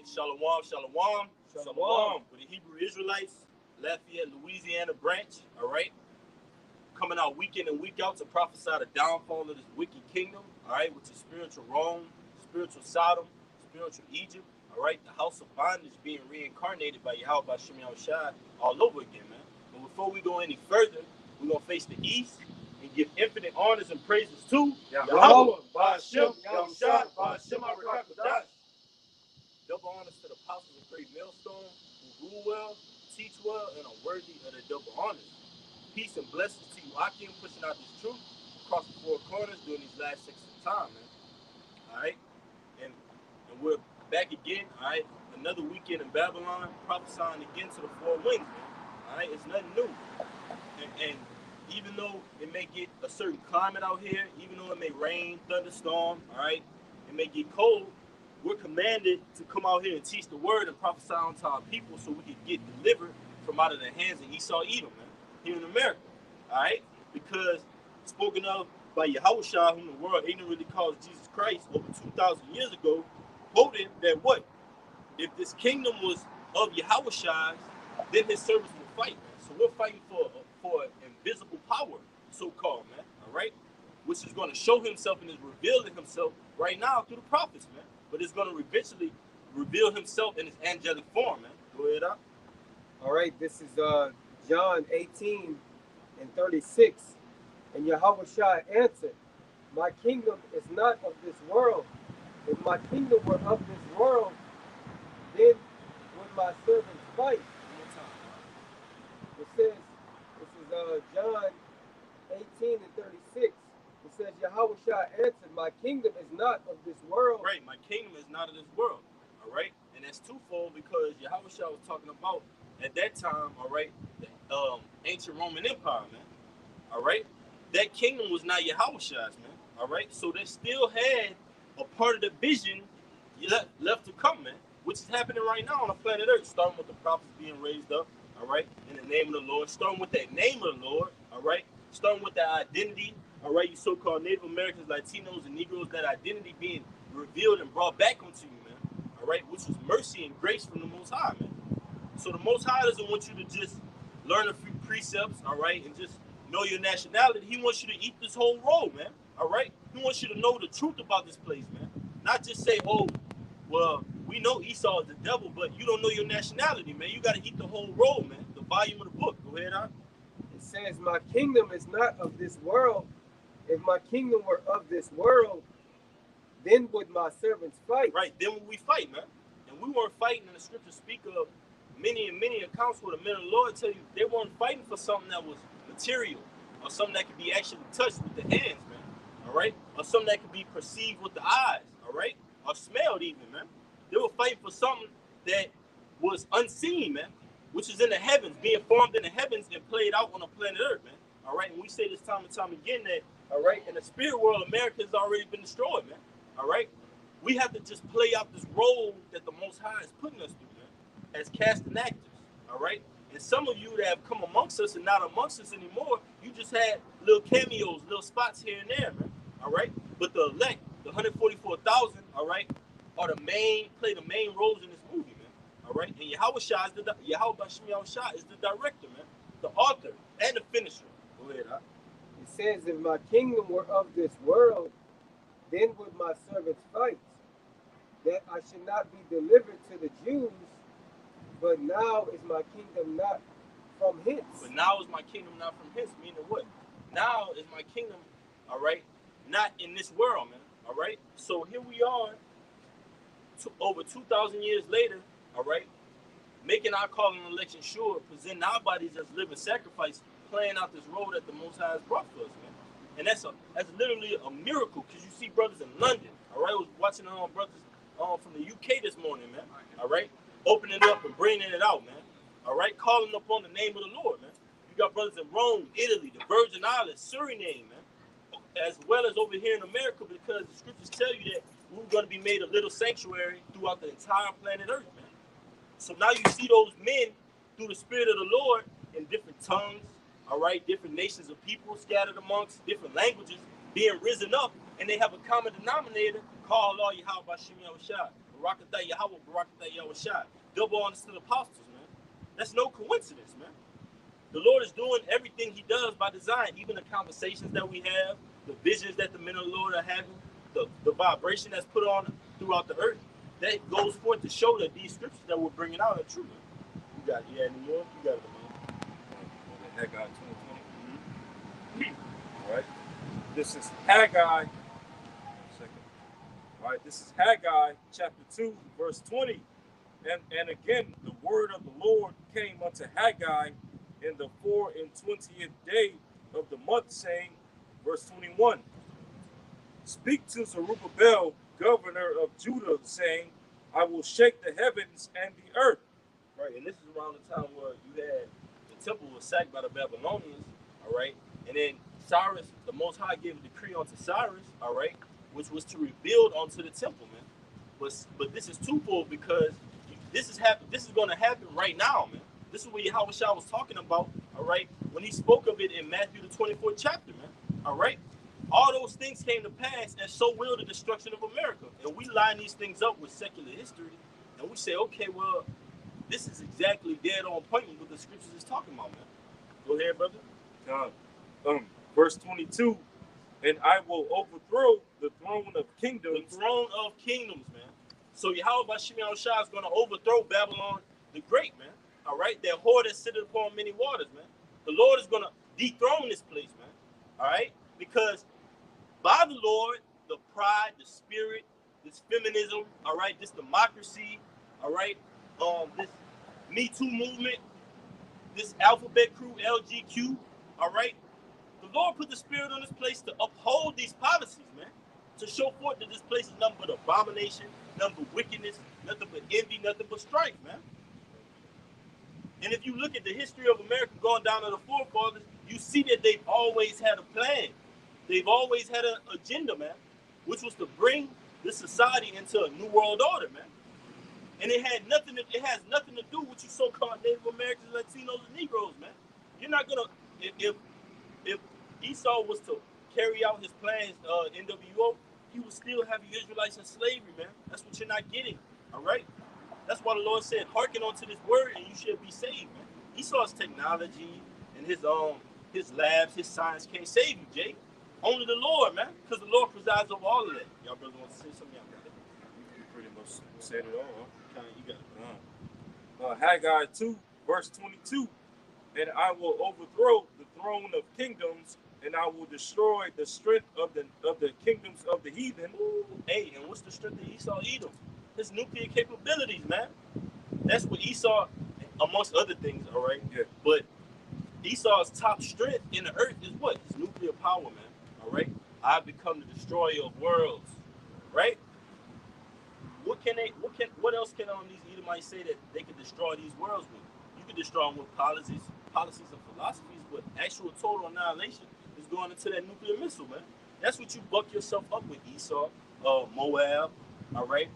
right, Shalom, Shalom, Shalom. With the Hebrew Israelites, Lafayette, Louisiana branch, all right? Coming out week in and week out to prophesy the downfall of this wicked kingdom, all right, which is spiritual Rome, spiritual Sodom, spiritual Egypt, all right? The house of bondage being reincarnated by Yahweh Bashem Yahushua all over again, man. But before we go any further, we're going to face the east and give infinite honors and praises to Yahweh Bashem Yahushua Bashem Arakakadosh. Double honors to the apostles of Great Millstone who rule well, teach well, and are worthy of the double honors. Peace and blessings to you, Akim, pushing out this truth across the four corners during these last 6 of time, man. All right? And we're back again, all right? Another weekend in Babylon, prophesying again to the four winds, man. All right? It's nothing new. And even though it may get a certain climate out here, even though it may rain, thunderstorm, all right? It may get cold, we're commanded to come out here and teach the word and prophesy unto our people so we can get delivered from out of the hands of Esau Edom, man, here in America, all right? Because spoken of by Yahushua, whom the world ignorantly calls Jesus Christ, over 2,000 years ago, quoted that what? If this kingdom was of Yahushua's, then his servants will fight, man. So we're fighting for invisible power, so-called, man, all right? Which is going to show himself and is revealing himself right now through the prophets, man. But it's going to eventually reveal himself in his angelic form, man. Go ahead, up. All right, this is John 18 and 36. And Yahushua answered, my kingdom is not of this world. If my kingdom were of this world, then would my servants fight. It says, this is John 18 and 36. It says, Yahushua answered, my kingdom is not of this world. Right, my kingdom is not of this world. All right? And that's twofold because Yahushua was talking about, at that time, all right, the ancient Roman Empire, man. All right? That kingdom was not Yahushua's, man. All right? So they still had a part of the vision left to come, man, which is happening right now on the planet Earth, starting with the prophets being raised up, all right, in the name of the Lord, starting with that name of the Lord, all right, starting with that identity, all right, you so-called Native Americans, Latinos, and Negroes, that identity being revealed and brought back onto you, man, all right, which was mercy and grace from the Most High, man. So the Most High doesn't want you to just learn a few precepts, all right, and just know your nationality. He wants you to eat this whole roll, man, all right? He wants you to know the truth about this place, man. Not just say, oh, well, we know Esau is the devil, but you don't know your nationality, man. You got to eat the whole roll, man, the volume of the book. Go ahead, huh? It says, my kingdom is not of this world. If my kingdom were of this world, then would my servants fight. Right, then would we fight, man. And we weren't fighting, and the scriptures speak of many and many accounts where the men of the Lord tell you they weren't fighting for something that was material or something that could be actually touched with the hands, man, all right? Or something that could be perceived with the eyes, all right? Or smelled even, man. They were fighting for something that was unseen, man, which is in the heavens, being formed in the heavens and played out on the planet Earth, man, all right? And we say this time and time again that, all right, in the spirit world, America has already been destroyed, man, all right? We have to just play out this role that the Most High is putting us through, man, as casting actors, all right? And some of you that have come amongst us and not amongst us anymore, you just had little cameos, little spots here and there, man, all right? But the elect, the 144,000, all right, play the main roles in this movie, man, all right? And Yahweh Bashem Yahushua is the director, man, the author, and the finisher. Go ahead, huh? It says, if my kingdom were of this world, then would my servants fight, that I should not be delivered to the Jews, but now is my kingdom not from hence. But now is my kingdom not from hence, meaning what? Now is my kingdom, all right, not in this world, man, all right? So here we are, over 2,000 years later, all right, making our calling and election sure, presenting our bodies as living sacrifice, playing out this role that the Most High has brought for us, man. And that's literally a miracle, because you see brothers in London, all right? I was watching brothers from the UK this morning, man, all right? Opening it up and bringing it out, man, all right? Calling upon the name of the Lord, man. You got brothers in Rome, Italy, the Virgin Islands, Suriname, man, as well as over here in America, because the scriptures tell you that we're going to be made a little sanctuary throughout the entire planet Earth, man. So now you see those men through the Spirit of the Lord in different tongues, all right, different nations of people scattered amongst different languages being risen up, and they have a common denominator called Allah Yahweh Bashem Yahushua. Barakatah Yahweh, Barakatah Yahushua. Double honors to the apostles, man. That's no coincidence, man. The Lord is doing everything he does by design, even the conversations that we have, the visions that the men of the Lord are having, the vibration that's put on throughout the earth, that goes forth to show that these scriptures that we're bringing out are true. You got any more? You got it, man. Haggai 2:20. All right. This is Haggai. All right. This is Haggai chapter 2, verse 20. And again, the word of the Lord came unto Haggai in the 24th day of the month, saying, verse 21, speak to Zerubbabel, governor of Judah, saying, I will shake the heavens and the earth. Right, and this is around the time where you had the temple was sacked by the Babylonians, all right? And then Cyrus, the Most High, gave a decree onto Cyrus, all right, which was to rebuild onto the temple, man. But this is twofold, because this is going to happen right now, man. This is what Yahweh Shah was talking about, all right, when he spoke of it in Matthew the 24th chapter, man, all right? All those things came to pass, and so will the destruction of America. And we line these things up with secular history, and we say, okay, well, this is exactly dead on point with what the scriptures is talking about, man. Go ahead, brother. Verse 22, and I will overthrow the throne of kingdoms. The throne of kingdoms, man. So Yahweh Bashim Yahushua is going to overthrow Babylon the Great, man. All right? That whore that sitteth upon many waters, man. The Lord is going to dethrone this place, man. All right? Because by the Lord, the pride, the spirit, this feminism, all right, this democracy, all right, this Me Too movement, this alphabet crew, LGQ, all right, the Lord put the spirit on this place to uphold these policies, man, to show forth that this place is nothing but abomination, nothing but wickedness, nothing but envy, nothing but strife, man. And if you look at the history of America going down to the forefathers, you see that they've always had a plan. They've always had an agenda, man, which was to bring this society into a new world order, man. And it has nothing to do with you so-called Native Americans, Latinos, and Negroes, man. You're not gonna, if Esau was to carry out his plans, NWO, he would still have you Israelites in slavery, man. That's what you're not getting, all right? That's why the Lord said, hearken unto this word and you shall be saved, man. Esau's technology and his labs, his science can't save you, Jake. Only the Lord, man, because the Lord presides over all of that. Y'all brothers want to say something? Y'all got it. You pretty much said it all, huh? You got it. Haggai 2, verse 22. And I will overthrow the throne of kingdoms, and I will destroy the strength of the kingdoms of the heathen. Ooh, hey, and what's the strength of Esau Edom? His nuclear capabilities, man. That's what Esau, amongst other things, all right? Yeah. But Esau's top strength in the earth is what? His nuclear power, man. All right? I've become the destroyer of worlds, right? What else can these Edomites say that they can destroy these worlds with? You can destroy them with policies and philosophies, but actual total annihilation is going into that nuclear missile, man. That's what you buck yourself up with, Esau, Moab, all right?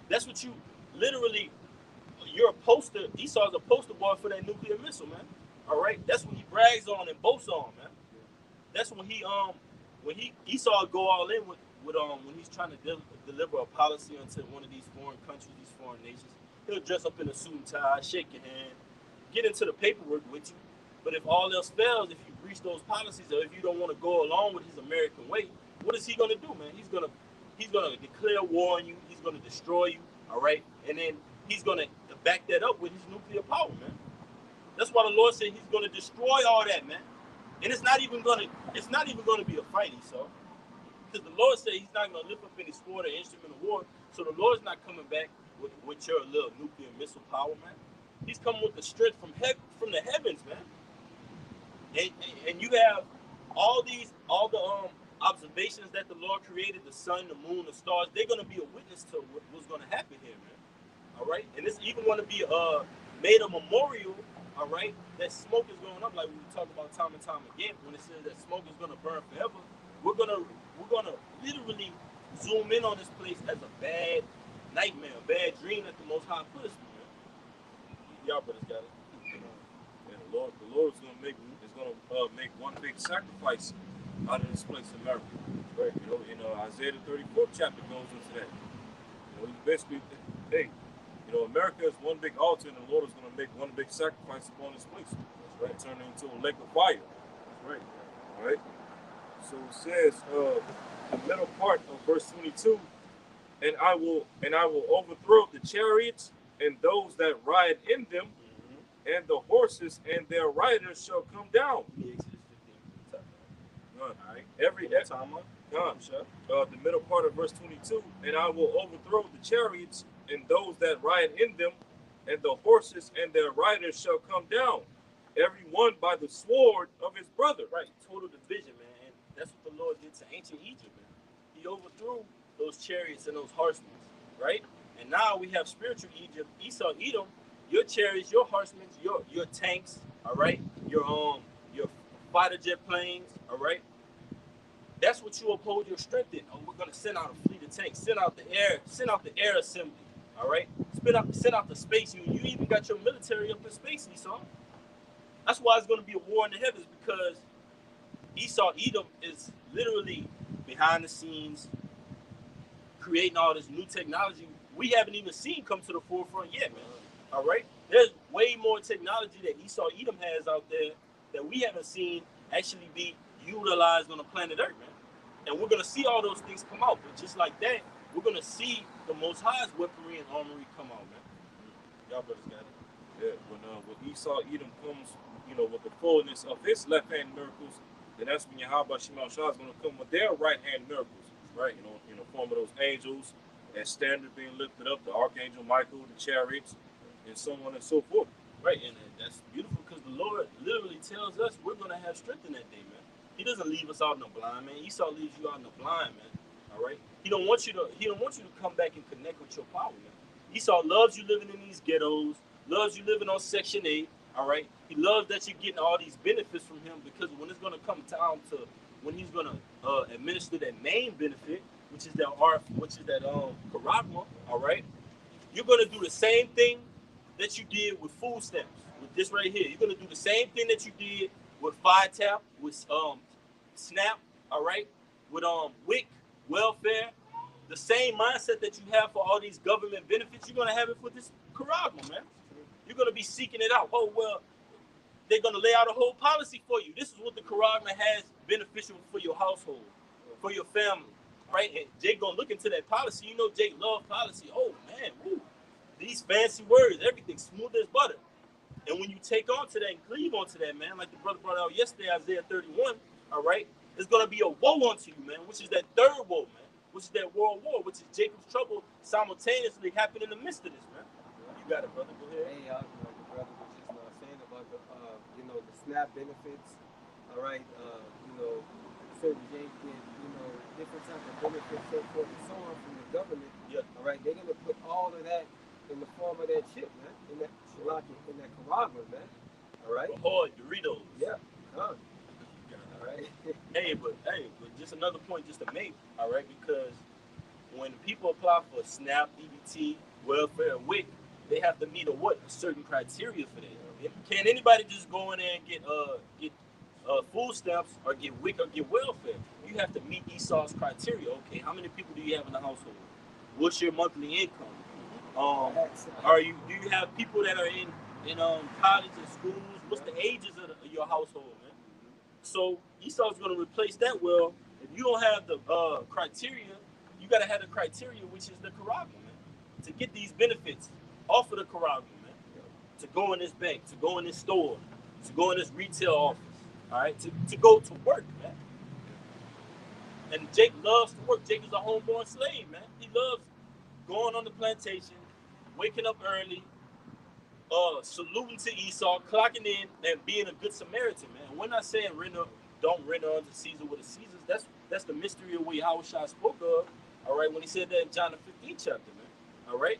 That's what you literally, you're a poster, Esau's a poster boy for that nuclear missile, man. All right? That's what he brags on and boasts on, man. That's when Esau go all in with when he's trying to deliver a policy onto one of these foreign countries, these foreign nations. He'll dress up in a suit and tie, shake your hand, get into the paperwork with you. But if all else fails, if you breach those policies, or if you don't want to go along with his American way, what is he gonna do, man? He's gonna declare war on you. He's gonna destroy you. All right, and then he's gonna back that up with his nuclear power, man. That's why the Lord said he's gonna destroy all that, man. And it's not even gonna be a fight, Esau. Because the Lord said he's not going to lift up any sword or instrument of war. So the Lord's not coming back with your little nuclear missile power, man. He's coming with the strength from the heavens, man. And you have all the observations that the Lord created, the sun, the moon, the stars. They're going to be a witness to what's going to happen here, man. All right? And it's even going to be made a memorial, all right, that smoke is going up, like we talk about time and time again, when it says that smoke is going to burn forever. We're gonna literally zoom in on this place as a bad nightmare, a bad dream that the Most High put us through, man. Y'all brothers got it. And the Lord is gonna make one big sacrifice out of this place, America. Right? You know, Isaiah the 34th chapter goes into that. Well, basically, hey, America is one big altar, and the Lord is going to make one big sacrifice upon this place. That's right. Turn it into a lake of fire. That's right. All right. So it says, the middle part of verse 22, and I will overthrow the chariots and those that ride in them, and the horses and their riders shall come down. Exodus 15. All right. Every time on. The middle part of verse 22, and I will overthrow the chariots and those that ride in them, and the horses and their riders shall come down, every one by the sword of his brother. Right, total division, man. And that's what the Lord did to ancient Egypt, man. He overthrew those chariots and those horsemen, right? And now we have spiritual Egypt, Esau, Edom, your chariots, your horsemen, your tanks, all right, your fighter jet planes, all right. That's what you uphold your strength in. Oh, we're gonna send out a fleet of tanks, send out the air assembly, all right. Send out the space. You even got your military up in space, Esau. That's why it's gonna be a war in the heavens, because Esau, Edom is literally behind the scenes creating all this new technology we haven't even seen come to the forefront yet, man. All right, there's way more technology that Esau, Edom has out there that we haven't seen actually be utilized on the planet Earth, man. And we're gonna see all those things come out, but just like that, we're gonna see the Most High's weaponry and armory come out, man. Y'all brothers got it. Yeah, when Esau, Edom comes, with the fullness of his left hand miracles, then that's when Yahweh Shema Shah is going to come with their right hand miracles, right? In the form of those angels, that standard being lifted up, the archangel Michael, the chariots, and so on and so forth. Right, and that's beautiful, because the Lord literally tells us we're going to have strength in that day, man. He doesn't leave us out in the blind, man. Esau leaves you out in the blind, man. All right, he don't want you to come back and connect with your power, man. Esau loves you living in these ghettos, loves you living on Section 8. All right, he loves that you're getting all these benefits from him, because when it's going to come down to when he's going to administer that main benefit, which is that charagma, all right, you're going to do the same thing that you did with food stamps, with this right here. You're going to do the same thing that you did with FireTap, with SNAP, all right, with WIC, welfare. The same mindset that you have for all these government benefits, you're going to have it for this charagma, man. You're going to be seeking it out. Oh, well, they're going to lay out a whole policy for you. This is what the charagma has beneficial for your household, for your family, right? And Jake going to look into that policy. You know Jake loves policy. Oh, man, woo. These fancy words, everything smooth as butter. And when you take on to that and cleave onto that, man, like the brother brought out yesterday, Isaiah 31, all right, it's going to be a woe unto you, man, which is that third woe, man, which is that world war, which is Jacob's trouble simultaneously happening in the midst of this, man. You got it, brother. Go ahead. Hey, the brother was just saying about the SNAP benefits. All right, certain Jake get different type of benefits, so forth and so on from the government. Yeah. All right, they're gonna put all of that in the form of that chip, man, in that charagma, man. All right. Ahoy, Doritos. Yeah. All right. But just another point just to make, all right, because when people apply for SNAP, EBT, welfare, and WIC, they have to meet a certain criteria for that. Can anybody just go in there and get food stamps or get WIC or get welfare? You have to meet Esau's criteria. Okay, how many people do you have in the household? What's your monthly income? Do you have people that are in college and schools? What's the ages of your household, man? So Esau's going to replace that. Well, if you don't have the criteria, you got to have the criteria, which is the charagma, man, to get these benefits off of the charagma, man, to go in this bank, to go in this store, to go in this retail office, all right, to go to work, man. And Jake loves to work. Jake is a homeborn slave, man. He loves going on the plantation, waking up early, saluting to Esau, clocking in, and being a good Samaritan, man. We're not saying don't render unto Caesar what is Caesar's. That's the mystery of what Yahushua spoke of, all right, when he said that in John the 15th chapter, man. All right?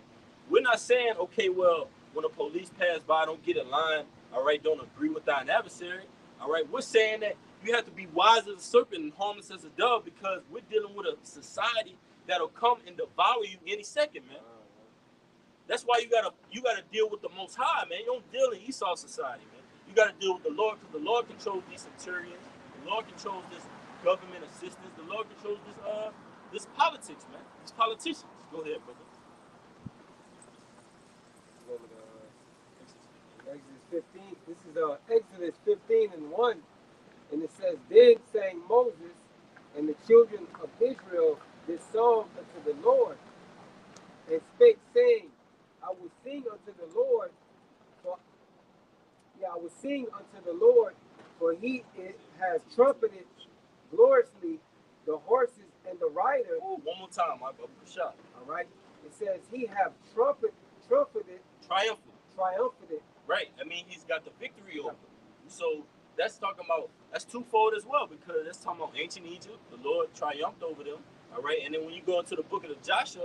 We're not saying, okay, well, when the police pass by, don't get in line, all right, don't agree with thine adversary, all right? We're saying that you have to be wise as a serpent and harmless as a dove, because we're dealing with a society that'll come and devour you any second, man. That's why you gotta deal with the Most High, man. You don't deal in Esau society, man. You gotta deal with the Lord, because the Lord controls these centurions. The Lord controls this government assistance. The Lord controls this politics, man. These politicians. Go ahead, brother. 15. This is Exodus 15 and 1. And it says, Then sang Moses and the children of Israel this song unto the Lord, and spake, saying, I will sing unto the Lord, for I will sing unto the Lord, for has trumpeted gloriously the horses and the rider. Ooh, one more time, my brother. Shot. All right. It says he have trumpeted, triumphed. Right. I mean, he's got the victory over. So that's talking about, that's twofold as well, because that's talking about ancient Egypt. The Lord triumphed over them. All right. And then when you go into the book of Joshua,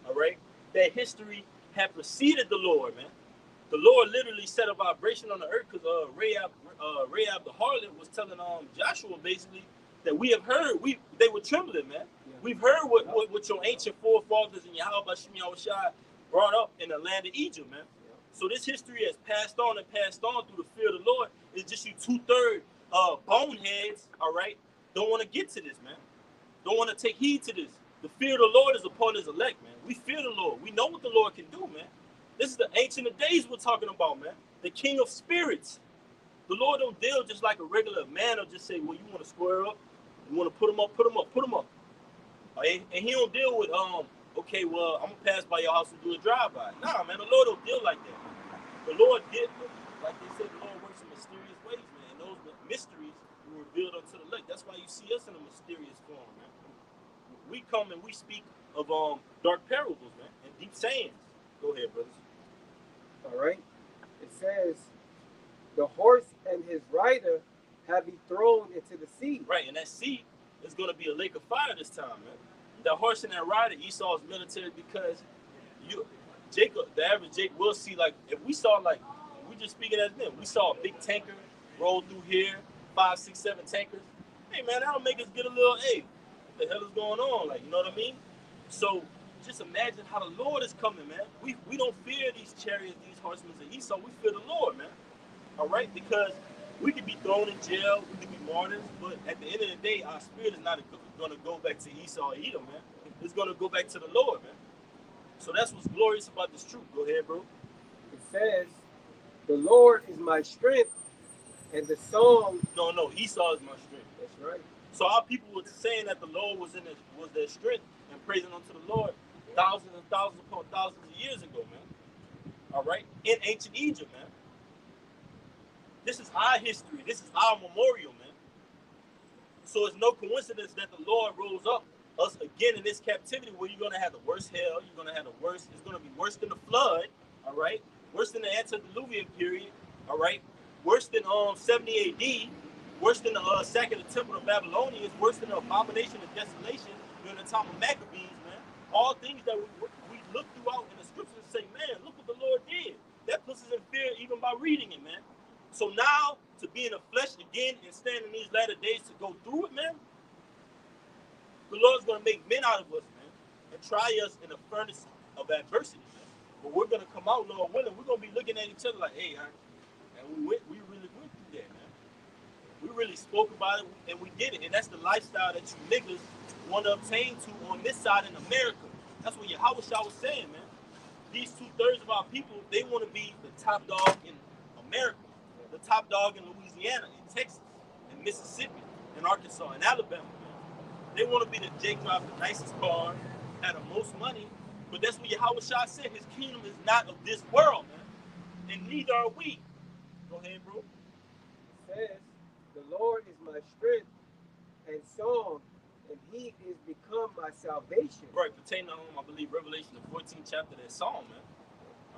all right, that history had preceded the Lord, man. The Lord literally set a vibration on the earth because Rahab the harlot was telling Joshua basically that we have heard, they were trembling, man. Yeah. We've heard what your ancient forefathers and Yahweh Bashim Yahushua brought up in the land of Egypt, man. Yeah. So this history has passed on through the fear of the Lord. It's just you 2/3 boneheads, all right, don't want to get to this, man. Don't want to take heed to this. The fear of the Lord is upon his elect, man. We fear the Lord. We know what the Lord can do, man. This is the Ancient of Days we're talking about, man. The King of Spirits. The Lord don't deal just like a regular man or just say, well, you want to square up? You want to put him up? And he don't deal with, okay, well, I'm going to pass by your house and do a drive-by. Nah, man, the Lord don't deal like that. The Lord did, like they said, the Lord works in mysterious ways, man. And those mysteries were revealed unto the elect. That's why you see us in a mysterious form, man. We come and we speak of dark parables, man, and deep sayings. Go ahead, brothers. All right. It says, the horse and his rider have he thrown into the sea. Right, and that sea is going to be a lake of fire this time, man. That horse and that rider, Esau's military, because the average Jake will see, like, if we saw, like, we just speaking as men, we saw a big tanker roll through here, 5, 6, 7 tankers. Hey, man, that'll make us get a little, hey, what the hell is going on? Like, you know what I mean? So, just imagine how the Lord is coming, man. We don't fear these chariots, these horsemen of Esau. We fear the Lord, man. All right? Because we could be thrown in jail, we could be martyrs, but at the end of the day, our spirit is not going to go back to Esau or Edom, man. It's going to go back to the Lord, man. So that's what's glorious about this truth. Go ahead, bro. It says, the Lord is my strength, and the song. No, Esau is my strength. That's right. So our people were saying that the Lord was their strength and praising unto the Lord thousands and thousands upon thousands of years ago, man. All right? In ancient Egypt, man. This is our history. This is our memorial, man. So it's no coincidence that the Lord rose up us again in this captivity where you're going to have the worst hell. You're going to have the worst. It's going to be worse than the flood, all right? Worse than the antediluvian period, all right? Worse than 70 AD. Worse than the sacking of the temple of Babylonians. Worse than the abomination of desolation during the time of Maccabees, man. All things that we look throughout in the scriptures and say, man, look what the Lord did. That puts us in fear even by reading it, man. So now, to be in the flesh again and stand in these latter days to go through it, man, the Lord's going to make men out of us, man, and try us in the furnace of adversity, man. But we're going to come out, Lord willing. We're going to be looking at each other like, hey, and we really went through that, man. We really spoke about it, and we did it. And that's the lifestyle that you niggas want to obtain to on this side in America. That's what Yahweh Shah was saying, man. These 2/3 of our people, they want to be the top dog in America, the top dog in Louisiana, in Texas, in Mississippi, in Arkansas, in Alabama, man. They want to be the Jake drive the nicest car, had the most money, but that's what Yahweh Shah said. His kingdom is not of this world, man. And neither are we. Go ahead, bro. It says, the Lord is my strength and song, and he is become my salvation. Right, pertaining to I believe Revelation, the 14th chapter, that song, man.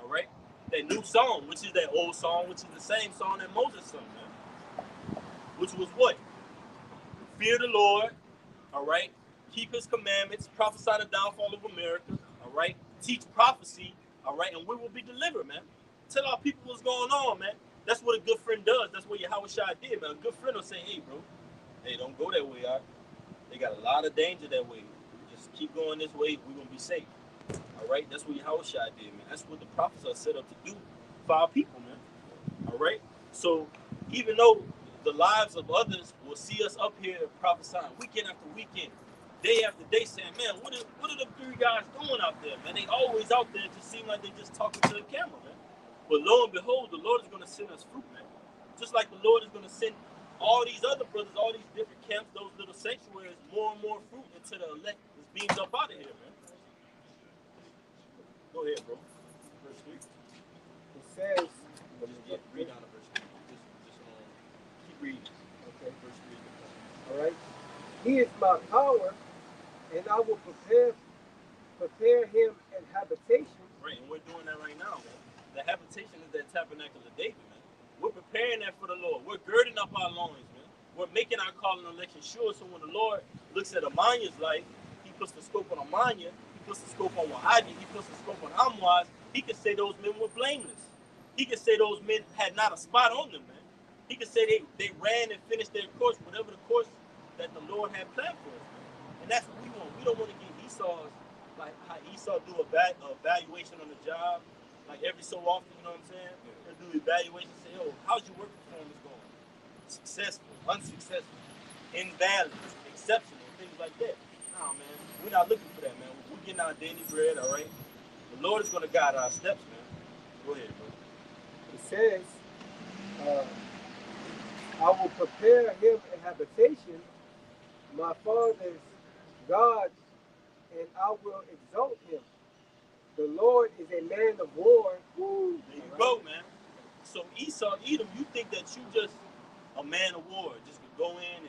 All right? That new song, which is that old song, which is the same song that Moses sung, man. Which was what? Fear the Lord, all right? Keep his commandments, prophesy the downfall of America, all right? Teach prophecy, all right? And we will be delivered, man. Tell our people what's going on, man. That's what a good friend does. That's what Yahweh Shai did, man. A good friend will say, hey, bro, hey, don't go that way, all right? They got a lot of danger that way. Just keep going this way, we're going to be safe. All right? That's what Yahweh Shai did, man. That's what the prophets are set up to do for our people, man. All right? So even though the lives of others will see us up here prophesying weekend after weekend, day after day, saying, man, what are the three guys doing out there, man? They always out there. It just seem like they just talking to the camera, man. But lo and behold, the Lord is going to send us fruit, man. Just like the Lord is going to send all these other brothers, all these different camps, those little sanctuaries, more and more fruit until the elect is beamed up out of here, man. Go ahead, bro. Verse 3. It says, Just read down to verse 3. Just keep reading. okay, Verse 3. all right. He is my power, and I will prepare him an habitation. Right, and we're doing that right now, man. The habitation is that tabernacle of David, man. We're preparing that for the Lord. We're girding up our loins, man. We're making our calling and election sure, so when the Lord looks at Amanya's life, he puts the scope on Amanya, he puts the scope on Wahadi, he puts the scope on Amwaz, he can say those men were blameless. He can say those men had not a spot on them, man. He can say they ran and finished their course, whatever the course that the Lord had planned for us, man. And that's what we want. We don't want to get Esau's, like how Esau do a evaluation on the job, like every so often, you know what I'm saying? He'll do evaluation, say, yo, how's your work performance going? Successful, unsuccessful, invalid, exceptional, things like that. Nah, man, we're not looking for that, man. We're getting our daily bread, all right? The Lord is going to guide our steps, man. Go ahead, bro. It says, I will prepare him a habitation, my father's God, and I will exalt him. The Lord is a man of war. Woo, there you go, man. So Esau, Edom, you think that you just a man of war, just could go in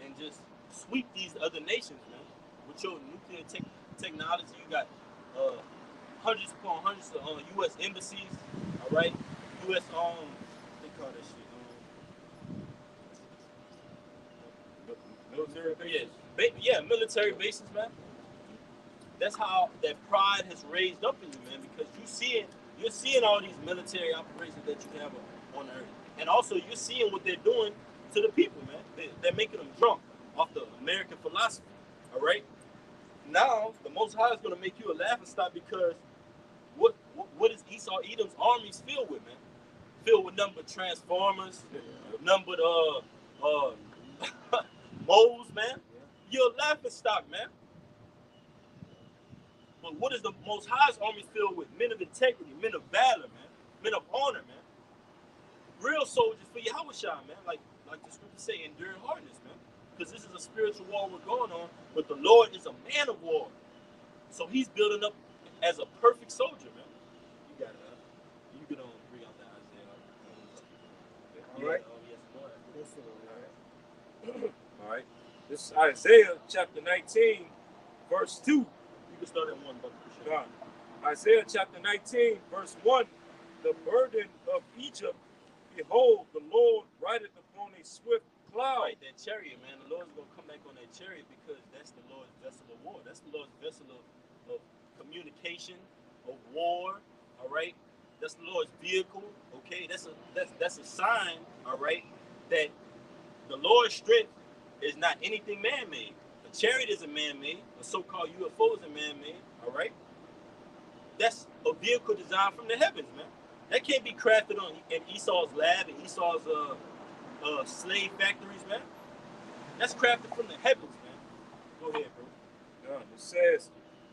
and just sweep these other nations, man. With your nuclear technology, you got hundreds upon hundreds of U.S. embassies, all right? U.S. they call that shit Military bases. yeah, military bases, man. That's how that pride has raised up in you, man, because you're seeing all these military operations that you have on earth. And also you're seeing what they're doing to the people, man. They're making them drunk off the American philosophy. All right? Now the Most High is gonna make you a laughing stock because what is Esau Edom's armies filled with, man? Filled with nothing but transformers, nothing but moles, man. You're a laughing stock, man. But what is the Most High's army filled with? Men of integrity, men of valor, man. Men of honor, man. Real soldiers for Yahushua, man. Like the scriptures say, enduring hardness, man. Because this is a spiritual war we're going on, but the Lord is a man of war. So he's building up as a perfect soldier, man. You got it, huh? You can bring out the Isaiah. All right. Yes, Listen, All right. This is Isaiah chapter 19, verse 2. You can start at 1, brother. God. Isaiah chapter 19, verse 1. The burden of Egypt, behold, the Lord rideth upon a swift cloud. Right, that chariot, man. The Lord's going to come back on that chariot because that's the Lord's vessel of war. That's the Lord's vessel of communication, of war, all right? That's the Lord's vehicle, okay? That's a sign, all right, that the Lord's strength is not anything man-made. A chariot is a man-made. A so-called UFO is a man-made, all right? That's a vehicle designed from the heavens, man. That can't be crafted in Esau's lab and Esau's slave factories, man. That's crafted from the heavens, man. Go ahead, bro. It says,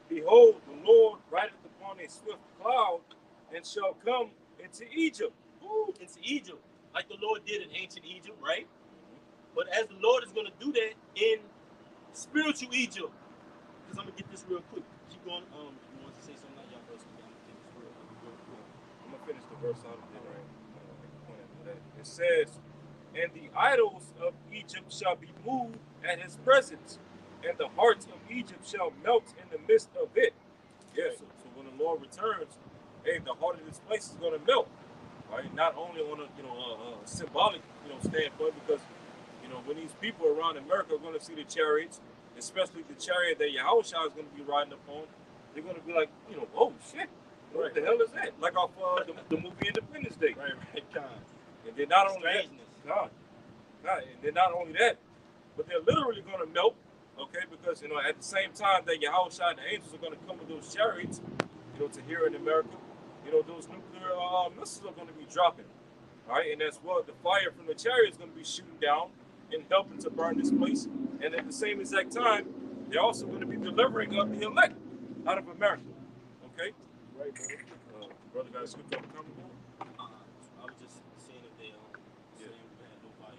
behold, the Lord rideth upon a swift cloud and shall come into Egypt. Ooh, into Egypt, like the Lord did in ancient Egypt, right? But as the Lord is going to do that in spiritual Egypt, because I'm going to get this real quick. Keep going. You want to say something like y'all first? I'm going to get this real quick. I'm going to finish the verse out of it, right? It says, and the idols of Egypt shall be moved at his presence, and the hearts of Egypt shall melt in the midst of it. Yeah, so when the Lord returns, hey, the heart of this place is going to melt, right? Not only on a symbolic standpoint, because when these people around America are going to see the chariots, especially the chariot that Yahushua is going to be riding upon, they're going to be like, oh shit, what the hell is that? Like off the movie Independence Day. Right, God. And then not only that, but they're literally going to melt, okay? Because at the same time that Yahushua and the angels are going to come with those chariots, to here in America, those nuclear missiles are going to be dropping, all right? And as well, the fire from the chariot is going to be shooting down and helping to burn this place. And at the same exact time, they're also going to be delivering up the elect out of America, okay? right, brother. Brother got a scripture on the comment board? I was just seeing if they saying we had no Bibles.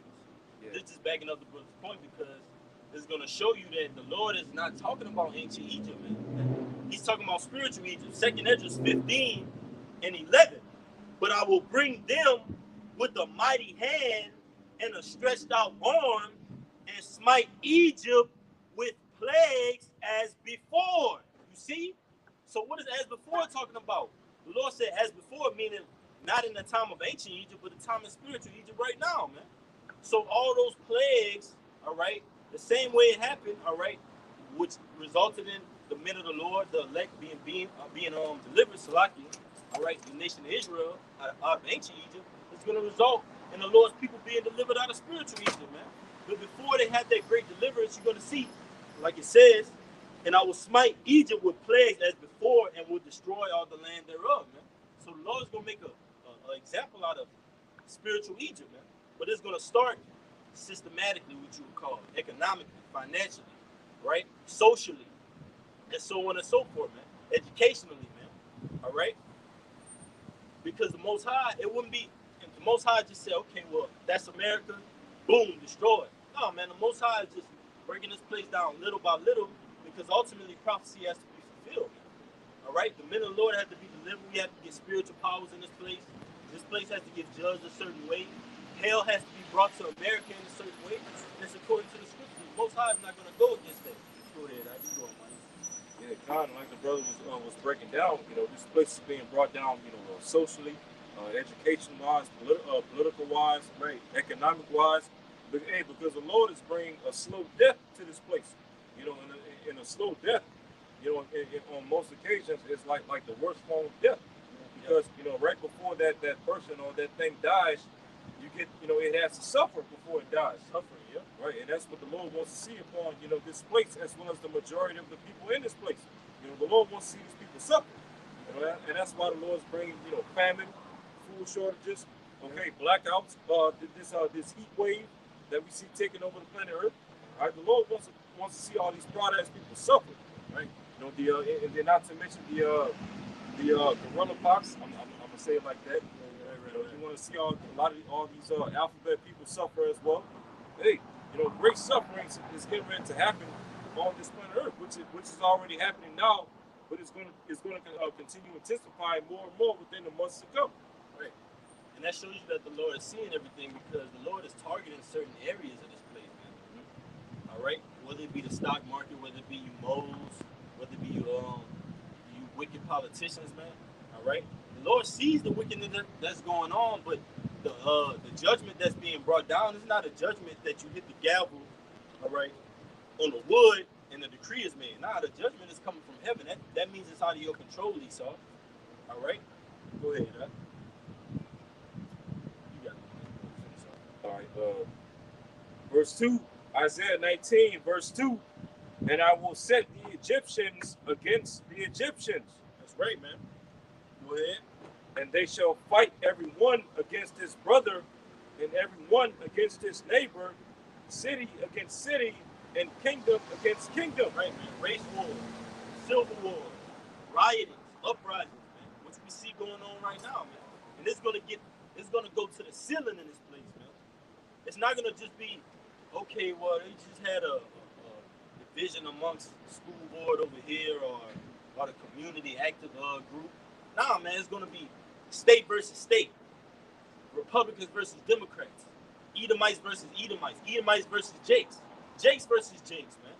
Yeah. This is backing up the brother's point because it's going to show you that the Lord is not talking about ancient Egypt, man. He's talking about spiritual Egypt. 2nd Esdras 15 and 11. But I will bring them with a mighty hand and a stretched out arm and smite Egypt with plagues as before. You see? So what is as before talking about? The Lord said as before, meaning not in the time of ancient Egypt, but the time of spiritual Egypt right now, man. So all those plagues, all right, the same way it happened, all right, which resulted in the men of the Lord, the elect being delivered, Salaki, all right, the nation of Israel out of ancient Egypt, is going to result in the Lord's people being delivered out of spiritual Egypt, man. But before they had that great deliverance, you're going to see, like it says, and I will smite Egypt with plagues as before and will destroy all the land thereof, man. So the Lord is going to make an example out of spiritual Egypt, man. But it's going to start systematically, what you would call it, economically, financially, right? Socially, and so on and so forth, man. Educationally, man. All right? Because the Most High, it wouldn't be, if the Most High just said, okay, well, that's America, boom, destroyed. No, man, the Most High is just breaking this place down little by little because ultimately prophecy has to be fulfilled, man. All right? The men of the Lord have to be delivered. We have to get spiritual powers in this place. This place has to get judged a certain way. Hell has to be brought to America in a certain way. That's according to the scriptures. Most High is not going to go against that. Go ahead, I can go on, man. Yeah, kind of like the brother was breaking down. This place is being brought down, socially, education-wise, political-wise, right, economic-wise. But hey, because the Lord is bringing a slow death to this place. In a slow death, on most occasions, it's like the worst form of death. Because right before that person or that thing dies, you get it has to suffer before it dies. Suffering, yeah. Right, and that's what the Lord wants to see upon this place, as well as the majority of the people in this place. The Lord wants to see these people suffer, and that's why the Lord's bringing famine, food shortages, blackouts, this heat wave that we see taking over the planet Earth. All right, the Lord wants to see all these proud-ass people suffer, right? And then not to mention the gorilla pox. I'm gonna say it like that. You want to see all these alphabet people suffer as well. Hey, great suffering is getting ready to happen on this planet Earth, which is already happening now, but it's going to continue intensifying more and more within the months to come. Right, and that shows you that the Lord is seeing everything because the Lord is targeting certain areas of this place, man. Mm-hmm. All right, whether it be the stock market, whether it be you moles, whether it be you wicked politicians, man. All right, the Lord sees the wickedness that's going on, but the judgment that's being brought down is not a judgment that you hit the gavel, all right, on the wood and the decree is made. Nah, the judgment is coming from heaven. That means it's out of your control, Esau. All right, go ahead. You got it. All right. Verse 2, Isaiah 19, verse 2. And I will set the Egyptians against the Egyptians. That's right, man. Go ahead. And they shall fight every one against his brother, and every one against his neighbor, city against city, and kingdom against kingdom. Right, man. Race wars, civil wars, riotings, uprisings, man. Which we see going on right now, man. And it's gonna go to the ceiling in this place, man. It's not gonna just be, okay, well, they just had a division amongst the school board over here or the community active group. Nah, man, it's gonna be state versus state, Republicans versus Democrats, Edomites versus Edomites, Edomites versus Jakes, Jakes versus Jakes, man.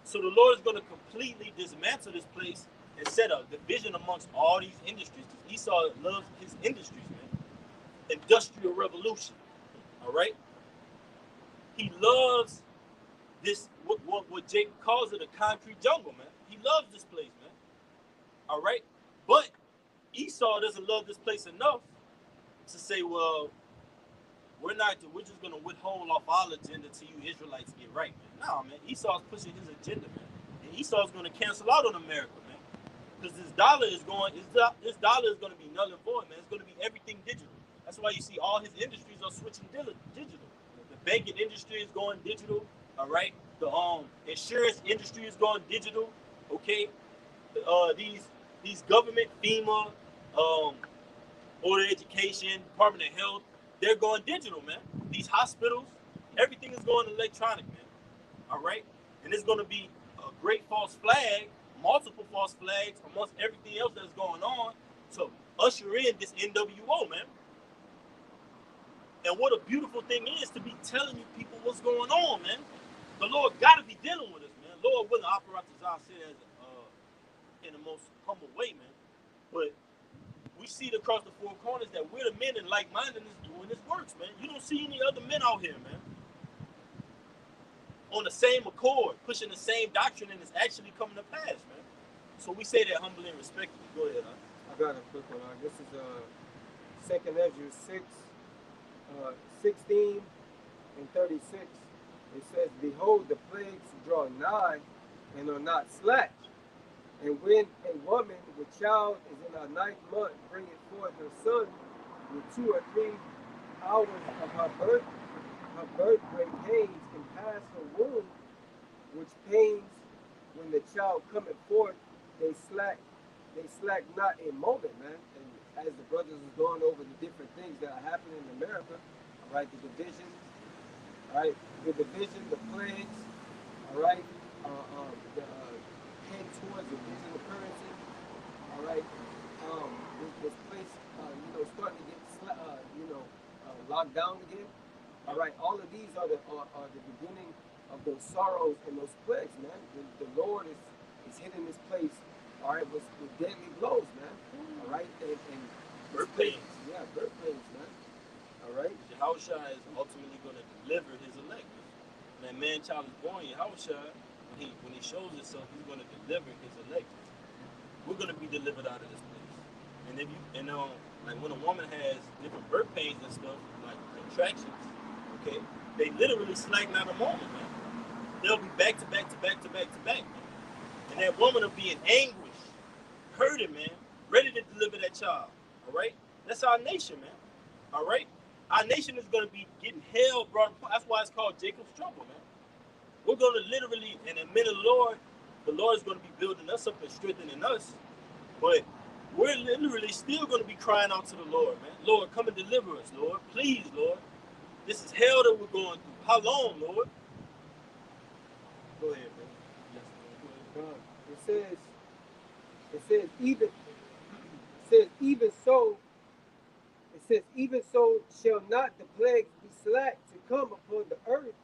So the Lord is going to completely dismantle this place and set a division amongst all these industries. Esau loves his industries, man. Industrial revolution, all right? He loves this, what Jake calls it, a concrete jungle, man. He loves this place, man. All right? But Esau doesn't love this place enough to say, well, we're just going to withhold off our agenda till you Israelites get right, man. No, man. Esau's pushing his agenda, man. And Esau's going to cancel out on America, man. Because this dollar is going to be null and void, man. It's going to be everything digital. That's why you see all his industries are switching digital. The banking industry is going digital, all right? The insurance industry is going digital, okay? these government, FEMA, Board of Education, Department of Health, they're going digital, man. These hospitals, everything is going electronic, man. All right, and it's going to be a great false flag, multiple false flags amongst everything else that's going on to usher in this NWO, man. And what a beautiful thing is to be telling you people what's going on, man. The Lord got to be dealing with us, man. Lord willing, operate as I said, as in the most humble way, man. But we see it across the four corners that we're the men in like-mindedness doing this works, man. You don't see any other men out here, man, on the same accord, pushing the same doctrine, and it's actually coming to pass, man. So we say that humbly and respectfully. Go ahead, huh? I got a quick one. This is 2nd Ezra 6, 16 and 36. It says, "Behold, the plagues draw nigh and are not slack. And when a woman with child is in her 9th month, bringeth forth her son, with 2 or 3 hours of her birth great pains, and pass her womb, which pains when the child cometh forth, they slack not a moment," man. And as the brothers is going over the different things that are happening in America, all right, the division, all right, the plagues, all right, the head towards the digital currency, all right, this place, starting to get, locked down again, all right. All of these are the beginning of those sorrows and those plagues, man. The Lord is hitting this place, all right, with deadly blows, man, all right, and birth pains. Yeah, birth pains, man, all right. Yahushua is ultimately going to deliver his elect. When that man child is born, Yahushua, when he shows himself, he's going to deliver his elect. We're going to be delivered out of this place. And if like when a woman has different birth pains and stuff, like contractions, okay, they literally slack not a moment, man. They'll be back to back to back to back to back, man. And that woman will be in anguish, hurting, man, ready to deliver that child. All right? That's our nation, man. All right? Our nation is going to be getting hell brought upon. That's why it's called Jacob's trouble, man. We're going to literally, in the minute of the Lord is going to be building us up and strengthening us. But we're literally still going to be crying out to the Lord, man. Lord, come and deliver us, Lord. Please, Lord. This is hell that we're going through. How long, Lord? Go ahead, man. It says even so shall not the plagues be slack to come upon the earth,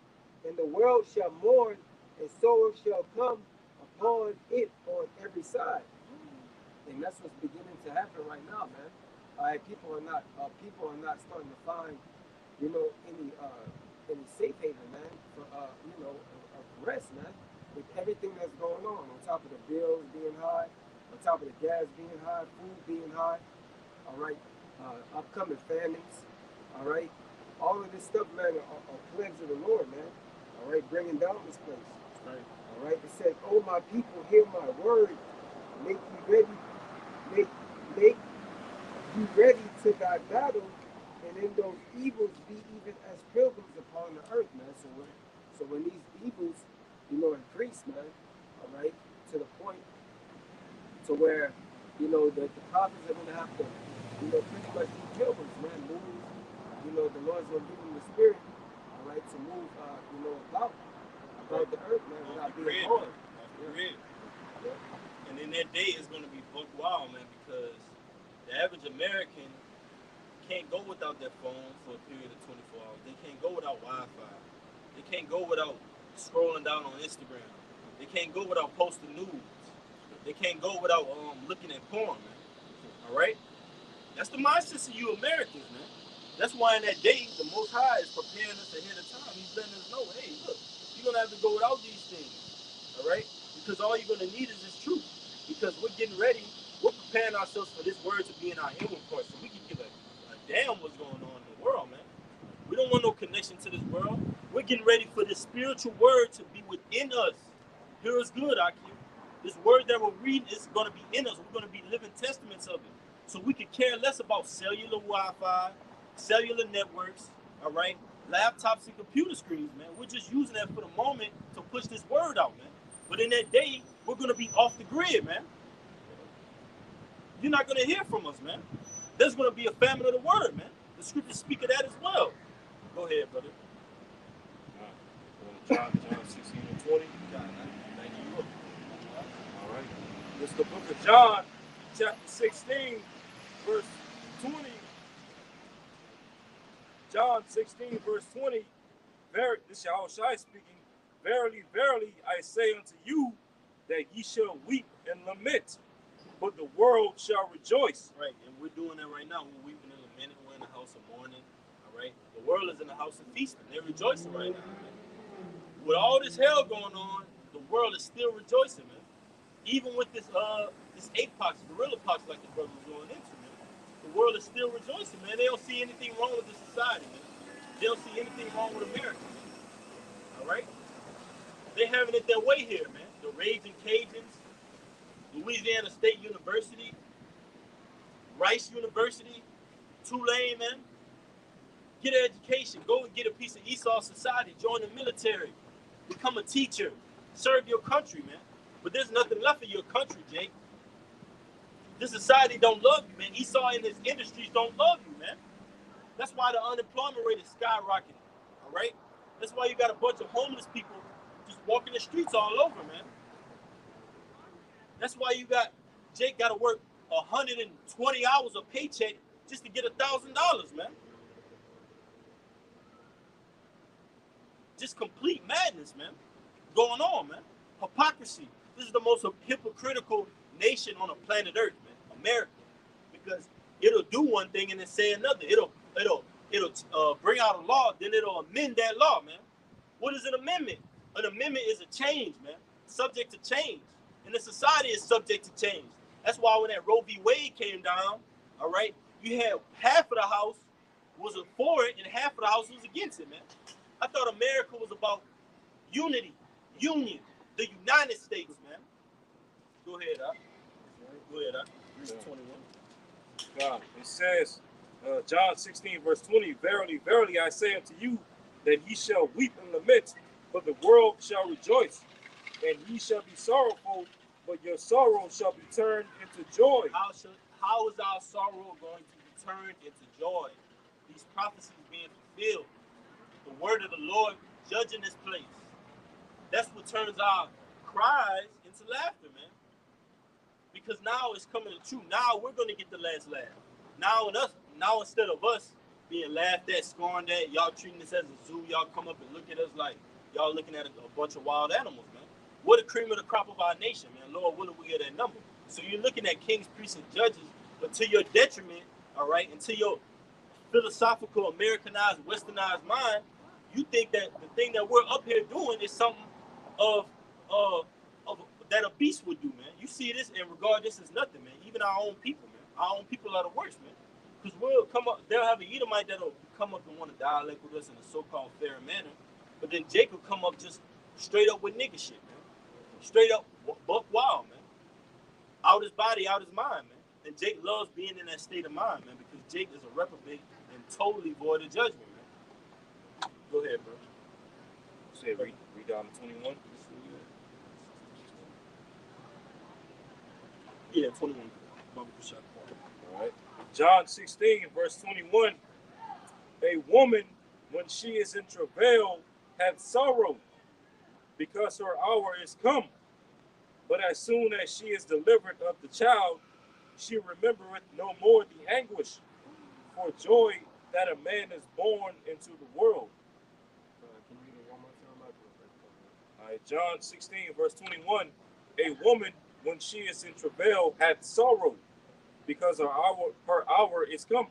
and the world shall mourn, and sorrow shall come upon it on every side. And that's what's beginning to happen right now, man. All right, people are not starting to find, any safe haven, man, for of rest, man. With everything that's going on top of the bills being high, on top of the gas being high, food being high, all right, upcoming famines, all right, all of this stuff, man, are plagues of the Lord, man, all right, bringing down this place, right, all right. It says, "Oh, my people, hear my word, make you ready to thy battle, and in those evils be even as pilgrims upon the earth," man. So when these evils, increase, man, all right, to the point to where, the prophets are going to have to, pretty much be pilgrims, man, move, the Lord's going to give them the spirit, all right, to move, about the earth, man, without being hard. And then that day is going to be buck wild, man, because the average American can't go without their phone for a period of 24 hours. They can't go without Wi-Fi. They can't go without scrolling down on Instagram. They can't go without posting news. They can't go without looking at porn, man. All right? That's the mindset of you Americans, man. That's why in that day, the Most High is preparing us ahead of time. He's letting us know, hey, look, you're going to have to go without these things. All right? Because all you're going to need is this truth. Because we're getting ready. We're preparing ourselves for this word to be in our inward part so we can give a damn what's going on in the world, man. We don't want no connection to this world. We're getting ready for this spiritual word to be within us. Hear us good, Akim. This word that we're reading is going to be in us. We're going to be living testaments of it. So we could care less about cellular Wi-Fi, cellular networks, all right, laptops and computer screens, man. We're just using that for the moment to push this word out, man. But in that day, we're going to be off the grid, man. you're not going to hear from us, man. There's going to be a famine of the word, man. The scriptures speak of that as well. Go ahead, brother. John 16 and 20. God, thank you. All right. It's the book of John, chapter 16, verse 20. John 16, verse 20. This is Yahushua speaking. Verily, verily, I say unto you that ye shall weep and lament, but the world shall rejoice. Right, and we're doing that right now. We're weeping and lamenting. We're in the house of mourning. All right, the world is in the house of feasting. They're rejoicing right now. Man. With all this hell going on, the world is still rejoicing, man. Even with this apepox, gorilla pox, like the brother was going into, man. The world is still rejoicing, man. They don't see anything wrong with the society, man. They don't see anything wrong with America, man. All right? They're having it their way here, man. The Raging Cajuns, Louisiana State University, Rice University, Tulane, man. Get an education. Go and get a piece of Esau society. Join the military. Become a teacher. Serve your country, man. But there's nothing left of your country, Jake. This society don't love you, man. Esau and his industries don't love you, man. That's why the unemployment rate is skyrocketing, all right? That's why you got a bunch of homeless people just walking the streets all over, man. That's why Jake got to work 120 hours a paycheck just to get $1,000, man. Just complete madness, man. Going on, man. Hypocrisy. This is the most hypocritical nation on the planet Earth, man. America. Because it'll do one thing and then say another. It'll bring out a law, then it'll amend that law, man. What is an amendment? An amendment is a change, man. Subject to change. And the society is subject to change. That's why when that Roe v. Wade came down, all right, you had half of the House was for it and half of the House was against it, man. I thought America was about unity, union, the United States, man. Go ahead, Go ahead, Verse 21. God, it says, John 16, verse 20, Verily, verily, I say unto you that ye shall weep and lament, but the world shall rejoice. And ye shall be sorrowful, but your sorrow shall be turned into joy. How is our sorrow going to be turned into joy? These prophecies being fulfilled. The word of the Lord judging this place. That's what turns our cries into laughter, man. Because now it's coming to true. Now we're going to get the last laugh. Now instead of us being laughed at, scorned at, y'all treating this as a zoo, y'all come up and look at us like y'all looking at a bunch of wild animals, man. We're the cream of the crop of our nation, man. Lord willing, we get that number. So you're looking at kings, priests, and judges, but to your detriment, all right, and to your philosophical, Americanized, westernized mind, you think that the thing that we're up here doing is something of that a beast would do, man. You see this and regard this as nothing, man. Even our own people, man. Our own people are the worst, man. Because they'll have an Edomite that'll come up and want to dialect with us in a so-called fair manner, but then Jake will come up just straight up with nigga shit, man. Straight up buck wild, man. Out his body, out his mind, man. And Jake loves being in that state of mind, man, because Jake is a reprobate and totally void of judgment, man. Go ahead, bro. Say read down to 21. Yeah, 21. All right. John 16, verse 21. A woman, when she is in travail, hath sorrow, because her hour is come. But as soon as she is delivered of the child, she remembereth no more the anguish for joy that a man is born into the world. Can you read it one more time? All right, John 16, verse 21. A woman, when she is in travail, hath sorrow, because her hour is come.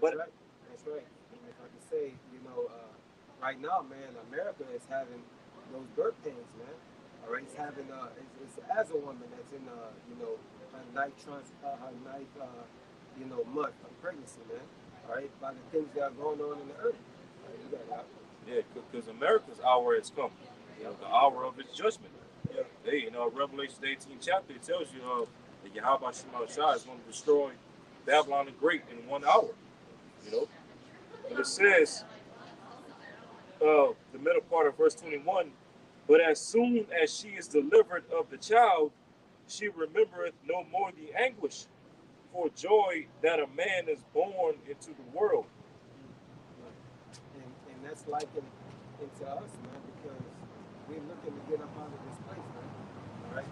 That's right. That's right. And if I can say, right now, man, America is having those birth pains, man. All right, it's having it's as a woman that's in her ninth month of pregnancy, man. All right, by the things that are going on in the earth. All right, you got that. Yeah, because America's hour has come. The hour of its judgment. Yeah, Revelation 18 chapter, it tells you that Yahweh Shema is going to destroy Babylon the Great in 1 hour. But it says, the middle part of verse 21, but as soon as she is delivered of the child, she remembereth no more the anguish for joy that a man is born into the world. And that's likened into us, man, because we're looking to get up out of this place, man. All right?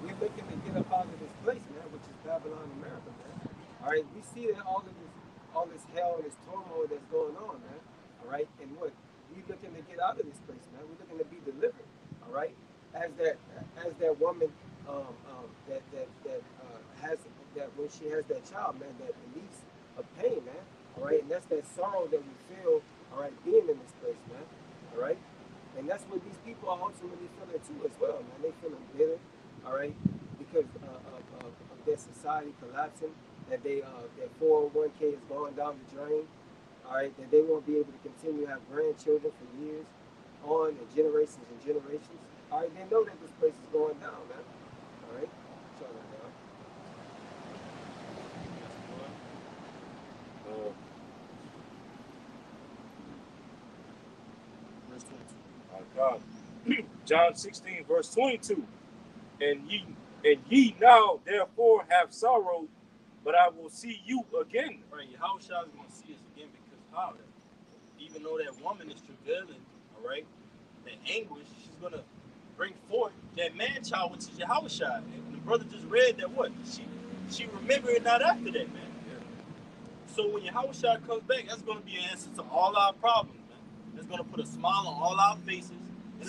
We're looking to get up out of this place, man, which is Babylon, America, man. All right? We see that all this hell and this turmoil that's going on, man. All right? And what? We're looking to get out of this place, man. We're looking to be delivered. All right? As that woman has that when she has that child, man, that release of pain, man. All right, and that's that sorrow that we feel, all right, being in this place, man. All right, and that's what these people are ultimately feeling too, as well, man. They feeling bitter, all right, because of their society collapsing, that their 401k is going down the drain, all right, that they won't be able to continue to have grandchildren for years on and generations. All right, they know that this place is going down, man. All right, shut that down. Verse 22. God. John 16, verse 22. And ye now therefore have sorrow, but I will see you again. Right, Yahushua is going to see us again because how? Even though that woman is travailing, all right, that anguish, she's going to bring forth that man-child, which is Yahushua. And the brother just read that what? She remembered it not after that, man. Yeah. So when Yahushua comes back, that's going to be an answer to all our problems, man. It's going to put a smile on all our faces, and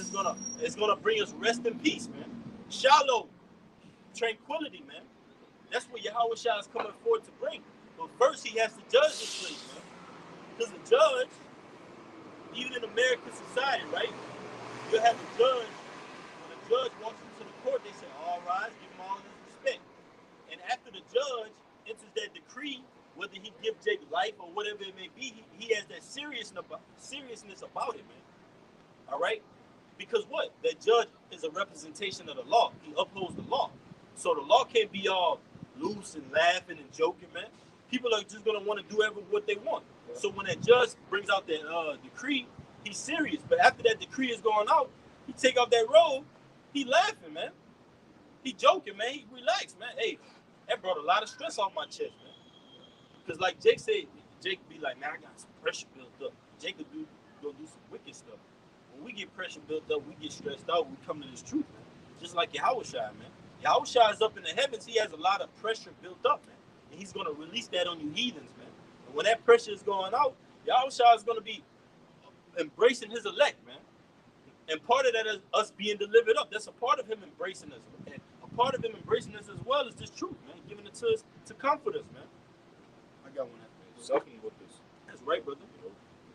it's gonna bring us rest and peace, man. Shalom, tranquility, man. That's what Yahushua is coming forward to bring. But first, he has to judge this place, man. Because the judge, even in American society, right? You'll have the judge. When the judge walks into the court, they say, all rise, give him all his respect. And after the judge enters that decree, whether he give Jake life or whatever it may be, he has that seriousness about it, man. All right? Because what? That judge is a representation of the law. He upholds the law. So the law can't be all loose and laughing and joking, man. People are just going to want to do what they want. Yeah. So when that judge brings out that decree, he's serious. But after that decree is going out, he take off that robe, he laughing, man. He joking, man. He relaxed, man. Hey, that brought a lot of stress off my chest, man. Because like Jake said, Jake be like, man, I got some pressure built up. Jake will go do some wicked stuff. When we get pressure built up, we get stressed out, we come to this truth, man. Just like Yahushua, man. Yahushua is up in the heavens. He has a lot of pressure built up, man. And he's going to release that on you heathens, man. And when that pressure is going out, Yahushua is going to be embracing his elect, man. And part of that is us being delivered up. That's a part of him embracing us. And a part of him embracing us as well is this truth, man. Giving it to us to comfort us, man. I got one after this. Something with this. That's right, brother.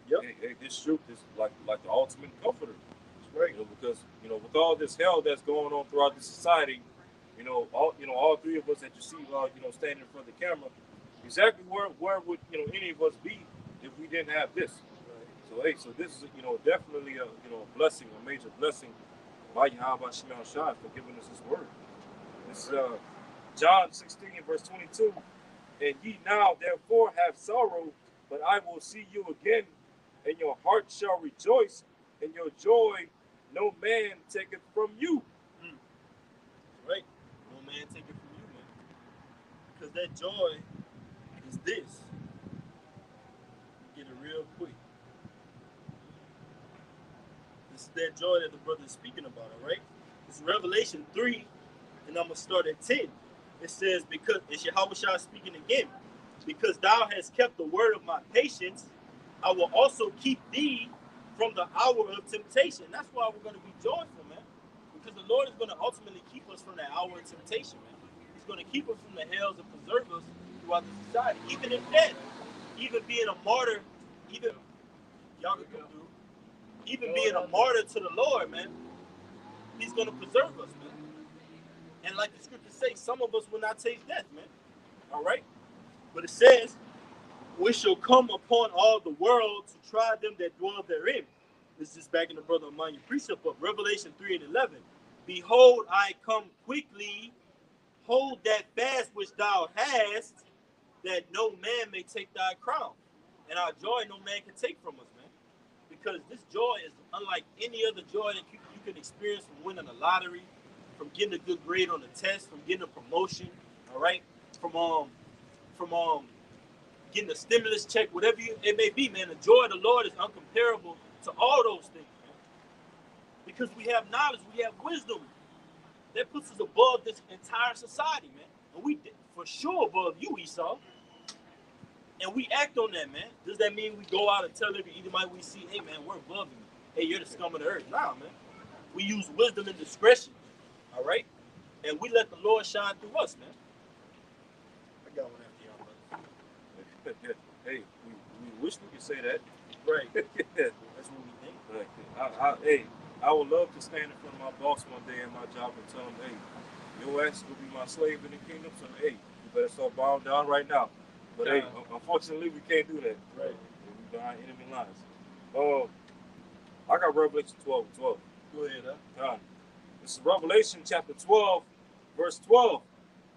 Yep. Hey, this truth is like the ultimate comforter. That's right. Because with all this hell that's going on throughout the society, all three of us that you see, standing in front of the camera, exactly where would any of us be if we didn't have this? Right. So this is definitely a blessing, a major blessing by Yahweh Shema Shai for giving us His word. This is John 16 verse 22. And ye now therefore have sorrow, but I will see you again, and your heart shall rejoice, and your joy no man taketh from you. Right. No man take it from you, man. Because that joy is this. Get it real quick. This is that joy that the brother is speaking about, all right? It's Revelation 3, and I'm going to start at 10. It says, because, it's Yahushua speaking again, because thou hast kept the word of my patience, I will also keep thee from the hour of temptation. That's why we're going to be joyful, man. Because the Lord is going to ultimately keep us from that hour of temptation, man. He's going to keep us from the hells and preserve us throughout the society. Even in death, even being a martyr, even being a martyr to the Lord, man, He's going to preserve us, man. And like the scriptures say, some of us will not taste death, man. All right? But it says, we shall come upon all the world to try them that dwell therein. This is back in the brother Amanya precept of Revelation 3 and 11. Behold, I come quickly. Hold that fast which thou hast, that no man may take thy crown. And our joy no man can take from us, man. Because this joy is unlike any other joy that you can experience from winning a lottery, from getting a good grade on the test, from getting a promotion, all right? From from getting a stimulus check, whatever it may be, man. The joy of the Lord is uncomparable to all those things, man. Because we have knowledge, we have wisdom that puts us above this entire society, man. And we for sure above you, Esau. And we act on that, man. Does that mean we go out and tell every Edomite we see, hey, man, we're above you? Hey, you're the scum of the earth. Nah, man. We use wisdom and discretion, all right? And we let the Lord shine through us, man. I got one after y'all, brother. Hey, we wish we could say that. Right. That's what we think. Hey, I would love to stand in front of my boss one day in my job and tell him, hey, your ass is going to be my slave in the kingdom, so hey, you better start bowing down right now. But hey, unfortunately, we can't do that. Right. We're behind enemy lines. I got Revelation 12:12. Go ahead, huh? This is Revelation chapter 12, verse 12.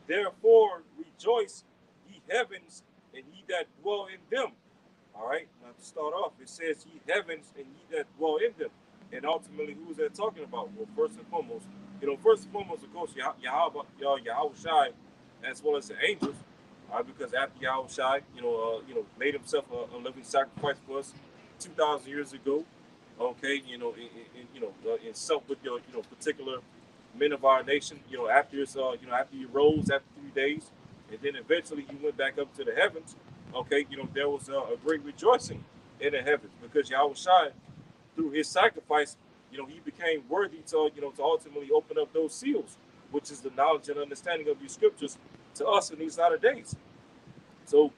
Therefore rejoice, ye heavens, and ye that dwell in them. All right, now to start off, it says ye heavens and ye that dwell in them. And ultimately, who is that talking about? Well, first and foremost, of course, Yahweh Shai, as well as the angels. Because after Yahweh Shai, made himself a living sacrifice for us 2,000 years ago. Okay, in self with your, particular men of our nation. After his, after he rose after 3 days, and then eventually he went back up to the heavens. Okay, there was a great rejoicing in the heavens because Yahweh Shai, through his sacrifice, he became worthy to, to ultimately open up those seals, which is the knowledge and understanding of these scriptures to us in these latter days. So,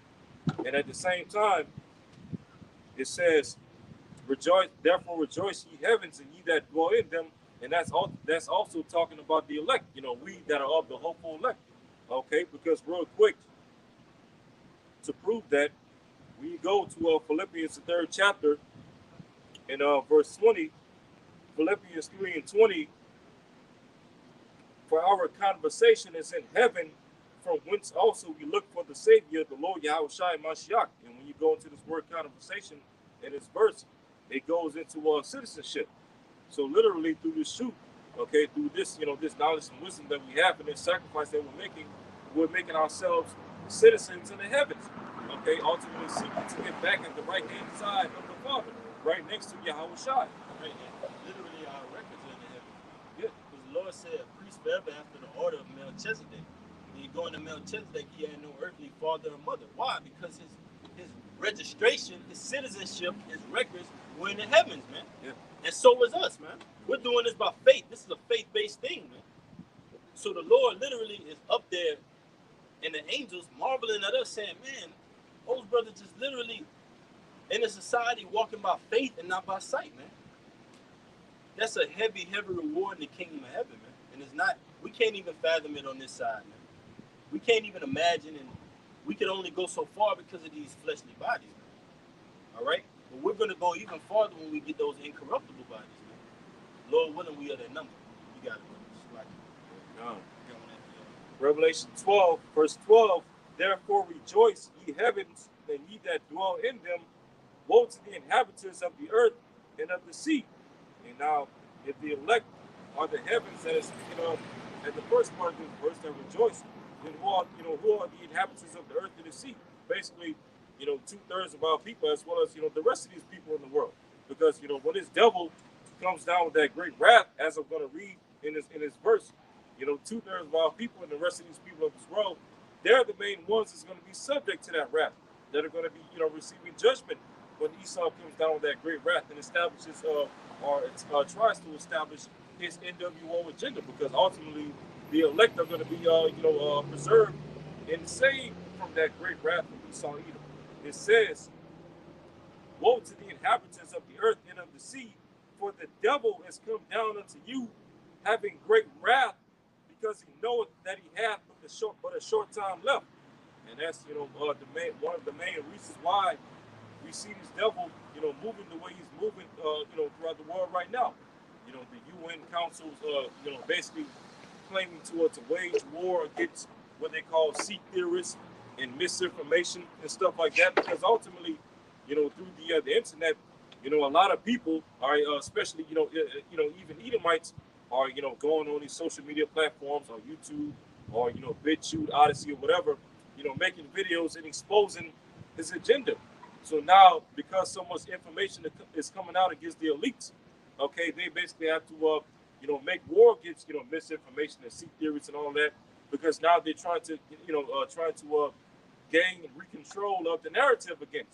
and at the same time, it says, "Rejoice, therefore rejoice, ye heavens, and ye that dwell in them." And that's also talking about the elect. We that are of the hopeful elect. Okay, because real quick, to prove that, we go to Philippians, the 3rd chapter, in verse 20. Philippians 3:20. For our conversation is in heaven, from whence also we look for the Savior, the Lord Yahweh Shai Mashiach. And when you go into this word conversation in this verse, it goes into citizenship. So literally through this shoot, okay, through this, this knowledge and wisdom that we have and this sacrifice that we're making ourselves citizens in the heavens. Okay, ultimately seeking to get back at the right hand side of the Father, right next to Yahweh Shai. Right, literally our records are in the heavens. Yeah. Because the Lord said, a priest forever after the order of Melchizedek. When you go into Melchizedek, he had no earthly father or mother. Why? Because his registration, his citizenship, his records were in the heavens, man. Yeah. And so was us, man. We're doing this by faith. This is a faith-based thing, man. So the Lord literally is up there, and the angels marveling at us, saying, man, those brothers just literally in a society walking by faith and not by sight, man. That's a heavy, heavy reward in the kingdom of heaven, man. And it's not, we can't even fathom it on this side, man. We can't even imagine, and we can only go so far because of these fleshly bodies, man. All right? But we're going to go even farther when we get those incorruptible bodies, man. Lord willing, we are that number. You got it, brother. Revelation 12, verse 12. Therefore rejoice, ye heavens, and ye that dwell in them. Woe to the inhabitants of the earth and of the sea. And now, if the elect are the heavens that is speaking of at the first part of this verse that rejoice, then who are the inhabitants of the earth and the sea? Basically, 2/3 of our people, as well as the rest of these people in the world. Because when this devil comes down with that great wrath, as I'm going to read in this verse, 2/3 of our people and the rest of these people of this world, they're the main ones that's going to be subject to that wrath, that are going to be receiving judgment when Esau comes down with that great wrath and establishes or tries to establish his NWO agenda, because ultimately the elect are going to be preserved and saved from that great wrath of Esau Edom. It says, woe to the inhabitants of the earth and of the sea, for the devil is come down unto you, having great wrath, because he knoweth that he hath but a short time left. And that's one of the main reasons why we see this devil moving the way he's moving throughout the world right now. The UN councils basically claiming to wage war against what they call sea theorists and misinformation and stuff like that, because ultimately through the internet, a lot of people are especially even Edomites are going on these social media platforms, or YouTube, or BitChute, Odyssey, or whatever, making videos and exposing his agenda. So now, because so much information is coming out against the elites, okay, they basically have to, make war against, misinformation and seek theories and all that, because now they're trying to, gain and recontrol of the narrative again,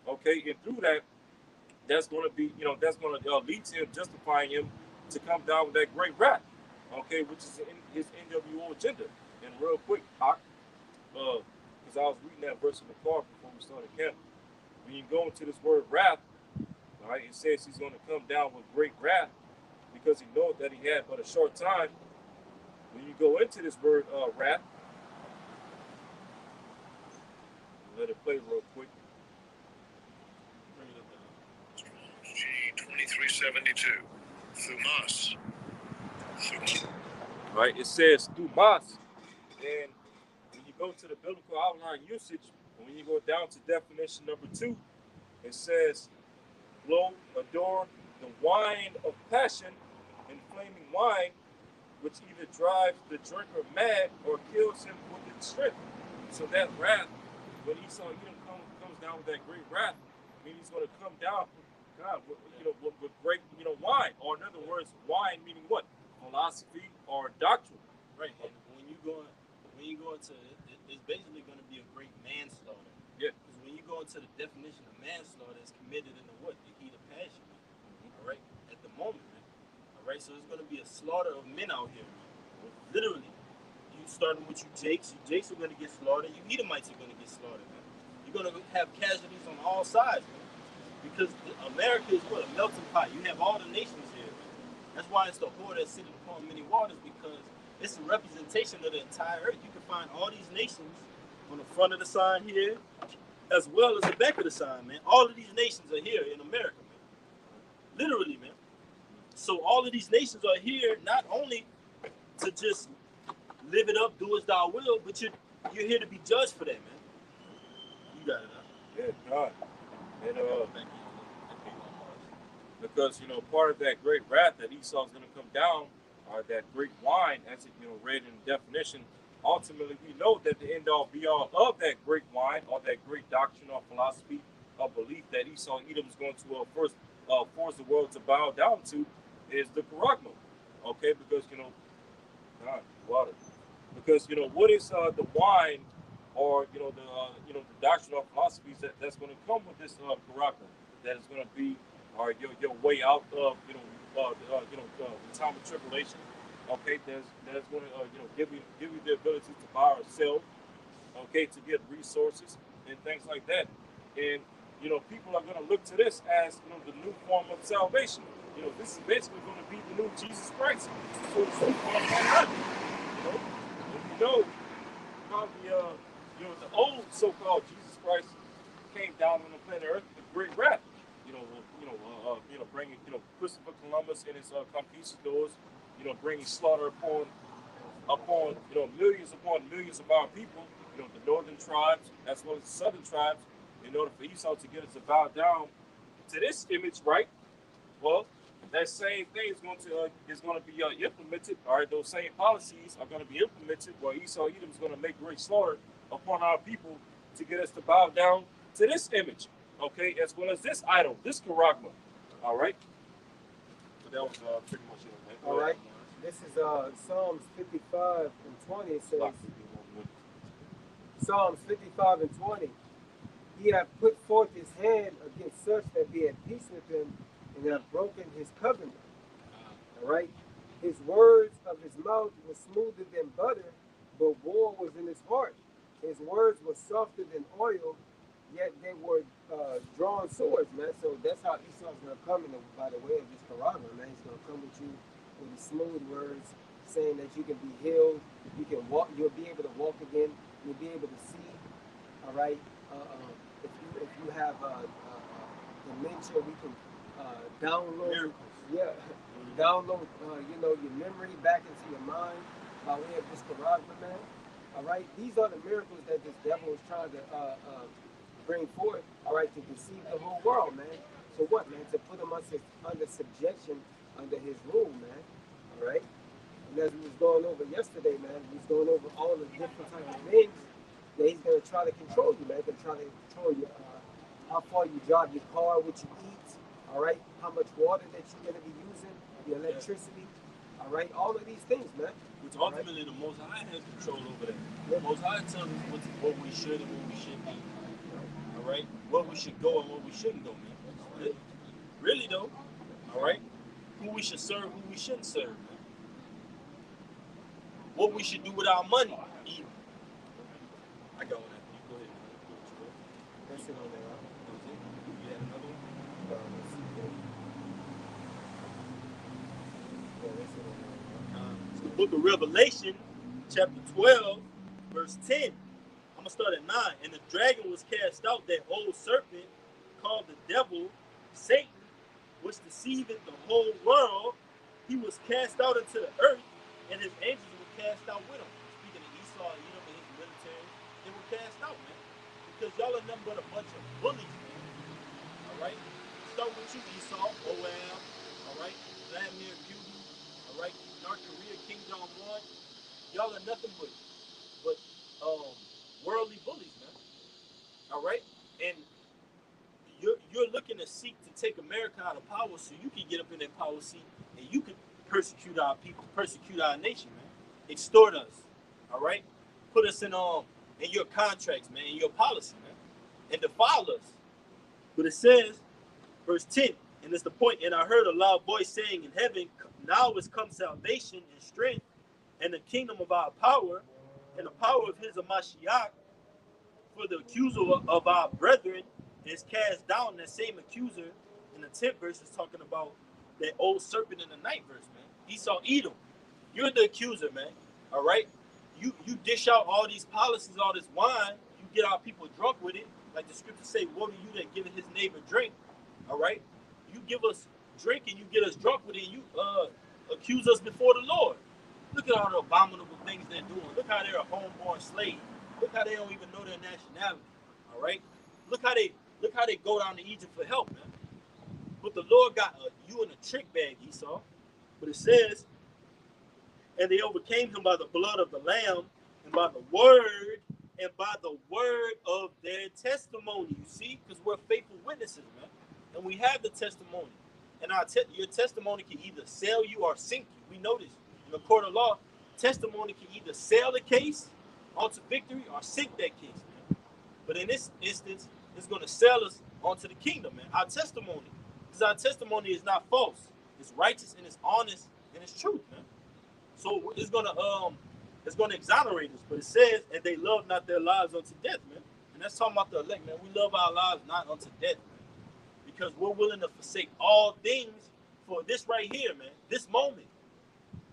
okay, and through that, that's going to be, that's going to lead to him justifying him to come down with that great wrath, okay, which is in his NWO agenda. And real quick, because I was reading that verse in the car before we started camp. When you go into this word wrath, all right, it says he's going to come down with great wrath because he knows that he had but a short time. When you go into this word wrath, let it play real quick. G2372, Thumas. Right, it says Thumas, and when you go to the biblical outline usage, when you go down to definition number 2, it says blow, adore, the wine of passion, inflaming wine, which either drives the drinker mad or kills him with its strength. So that wrath, when Esau Edom comes down with that great wrath, I mean he's going to come down, God, with great, wine, or in other words, wine meaning what? Philosophy or doctrine. Right. And when you go into it's basically going to be a great manslaughter. Yeah. Because when you go into the definition of manslaughter, it's committed in the what? The heat of passion. All right. At the moment, man. All right. So it's going to be a slaughter of men out here, man. Literally. You starting with you Jakes. You Jakes are going to get slaughtered. You Edomites are going to get slaughtered, man. You're going to have casualties on all sides, man. Because America is what? A melting pot. You have all the nations here, man. That's why it's the whore that sitteth upon many waters, because it's a representation of the entire earth. You can find all these nations on the front of the sign here, as well as the back of the sign, man. All of these nations are here in America, man. Literally, man. So all of these nations are here not only to just live it up, do as thou will, but you're here to be judged for that, man. You got it, huh? Yeah, God. And because part of that great wrath that Esau is going to come down, or that great wine, as it read in the definition, ultimately we know that the end all be all of that great wine or that great doctrine or philosophy or belief that Esau Edom is going to first force the world to bow down to is the charagma. Okay, because God, water. Because what is the wine or the doctrine or philosophies that's going to come with this charagma that is going to be your way out of the time of tribulation. Okay, that's going to give you the ability to buy or sell. Okay, to get resources and things like that. And people are going to look to this as the new form of salvation. This is basically going to be the new Jesus Christ. So it's how the old so-called Jesus Christ came down on the planet Earth with great wrath. Bringing Christopher Columbus and his conquistadors, bringing slaughter upon millions of our people, the northern tribes as well as the southern tribes, in order for Esau to get us to bow down to this image, right? Well, that same thing is going to be implemented. All right, those same policies are going to be implemented where Esau Edom is going to make great slaughter upon our people to get us to bow down to this image, okay, as well as this idol, this charagma. All right. So that was pretty much it. All right. This is Psalms 55 and 20. It says, Psalms 55 and 20. He hath put forth his hand against such that be at peace with him, and hath broken his covenant. All right. His words of his mouth were smoother than butter, but war was in his heart. His words were softer than oil, yet they were drawn swords, man. So that's how Esau's going to come in by the way of this charagma, man. He's going to come with you with these smooth words, saying that you can be healed, you can walk, you'll be able to walk again, you'll be able to see. All right. If you have dementia, we can download. Miracles. Yeah, download your memory back into your mind by way of this charagma, man. All right, these are the miracles that this devil is trying to bring forth. All right, to deceive the whole world, man. So what, man? To put them under subjection under his rule, man. All right. And as we was going over yesterday, man, we was going over all the different types of things that he's gonna try to control you, man. He's gonna try to control you, how far you drive your car, what you eat, all right, how much water that you're gonna be using, your electricity, all right, all of these things, man. Which ultimately the Most High has control over that. Yeah. The Most High tells us what we should and what we shouldn't be. All right, where we should go and what we shouldn't go, man. Really though, all right, who we should serve, who we shouldn't serve, man. What we should do with our money, even. I got one after you. Go ahead. That's it on there, right? That was it. You had another one? Let's see here. Yeah, that's it on there. So the book of Revelation, chapter 12, verse 10. I'm going to start at 9. And the dragon was cast out, that old serpent called the devil, Satan, which deceiveth the whole world. He was cast out into the earth, and his angels were cast out with him. Speaking of Esau, and his military, they were cast out, man. Because y'all are nothing but a bunch of bullies, man. All right? Start with you, Esau, Moab, all right? Vladimir Putin, all right? North Korea, King Jong-un. Y'all are nothing but worldly bullies, man. All right? And you're looking to seek to take America out of power so you can get up in that power seat and you can persecute our people, persecute our nation, man. Extort us, all right? Put us in your contracts, man, in your policy, man, and defile us. But it says, verse 10, and it's the point, and I heard a loud voice saying in heaven, now is come salvation and strength and the kingdom of our power and the power of his Mashiach, for the accuser of our brethren is cast down. That same accuser in the 10th verse is talking about that old serpent in the 9th verse, man. Esau, Edom. You're the accuser, man. All right? You dish out all these policies, all this wine. You get our people drunk with it. Like the scriptures say, woe to you that giveth his neighbor drink. All right? You give us drink and you get us drunk with it. And you accuse us before the Lord. Look at all the abominable things they're doing. Look how they're a homeborn slave. Look how they don't even know their nationality. All right? Look how they go down to Egypt for help, man. But the Lord got you in a trick bag, Esau. But it says, and they overcame him by the blood of the Lamb and by the word of their testimony. You see? Because we're faithful witnesses, man. And we have the testimony. And your testimony can either sell you or sink you. We know this. In the court of law, testimony can either sell the case onto victory or sink that case, man. But in this instance, it's going to sell us onto the kingdom, man. Our testimony. Because our testimony is not false. It's righteous and it's honest and it's truth, man. So it's gonna exonerate us. But it says, and they love not their lives unto death, man. And that's talking about the elect, man. We love our lives not unto death, man. Because we're willing to forsake all things for this right here, man. This moment.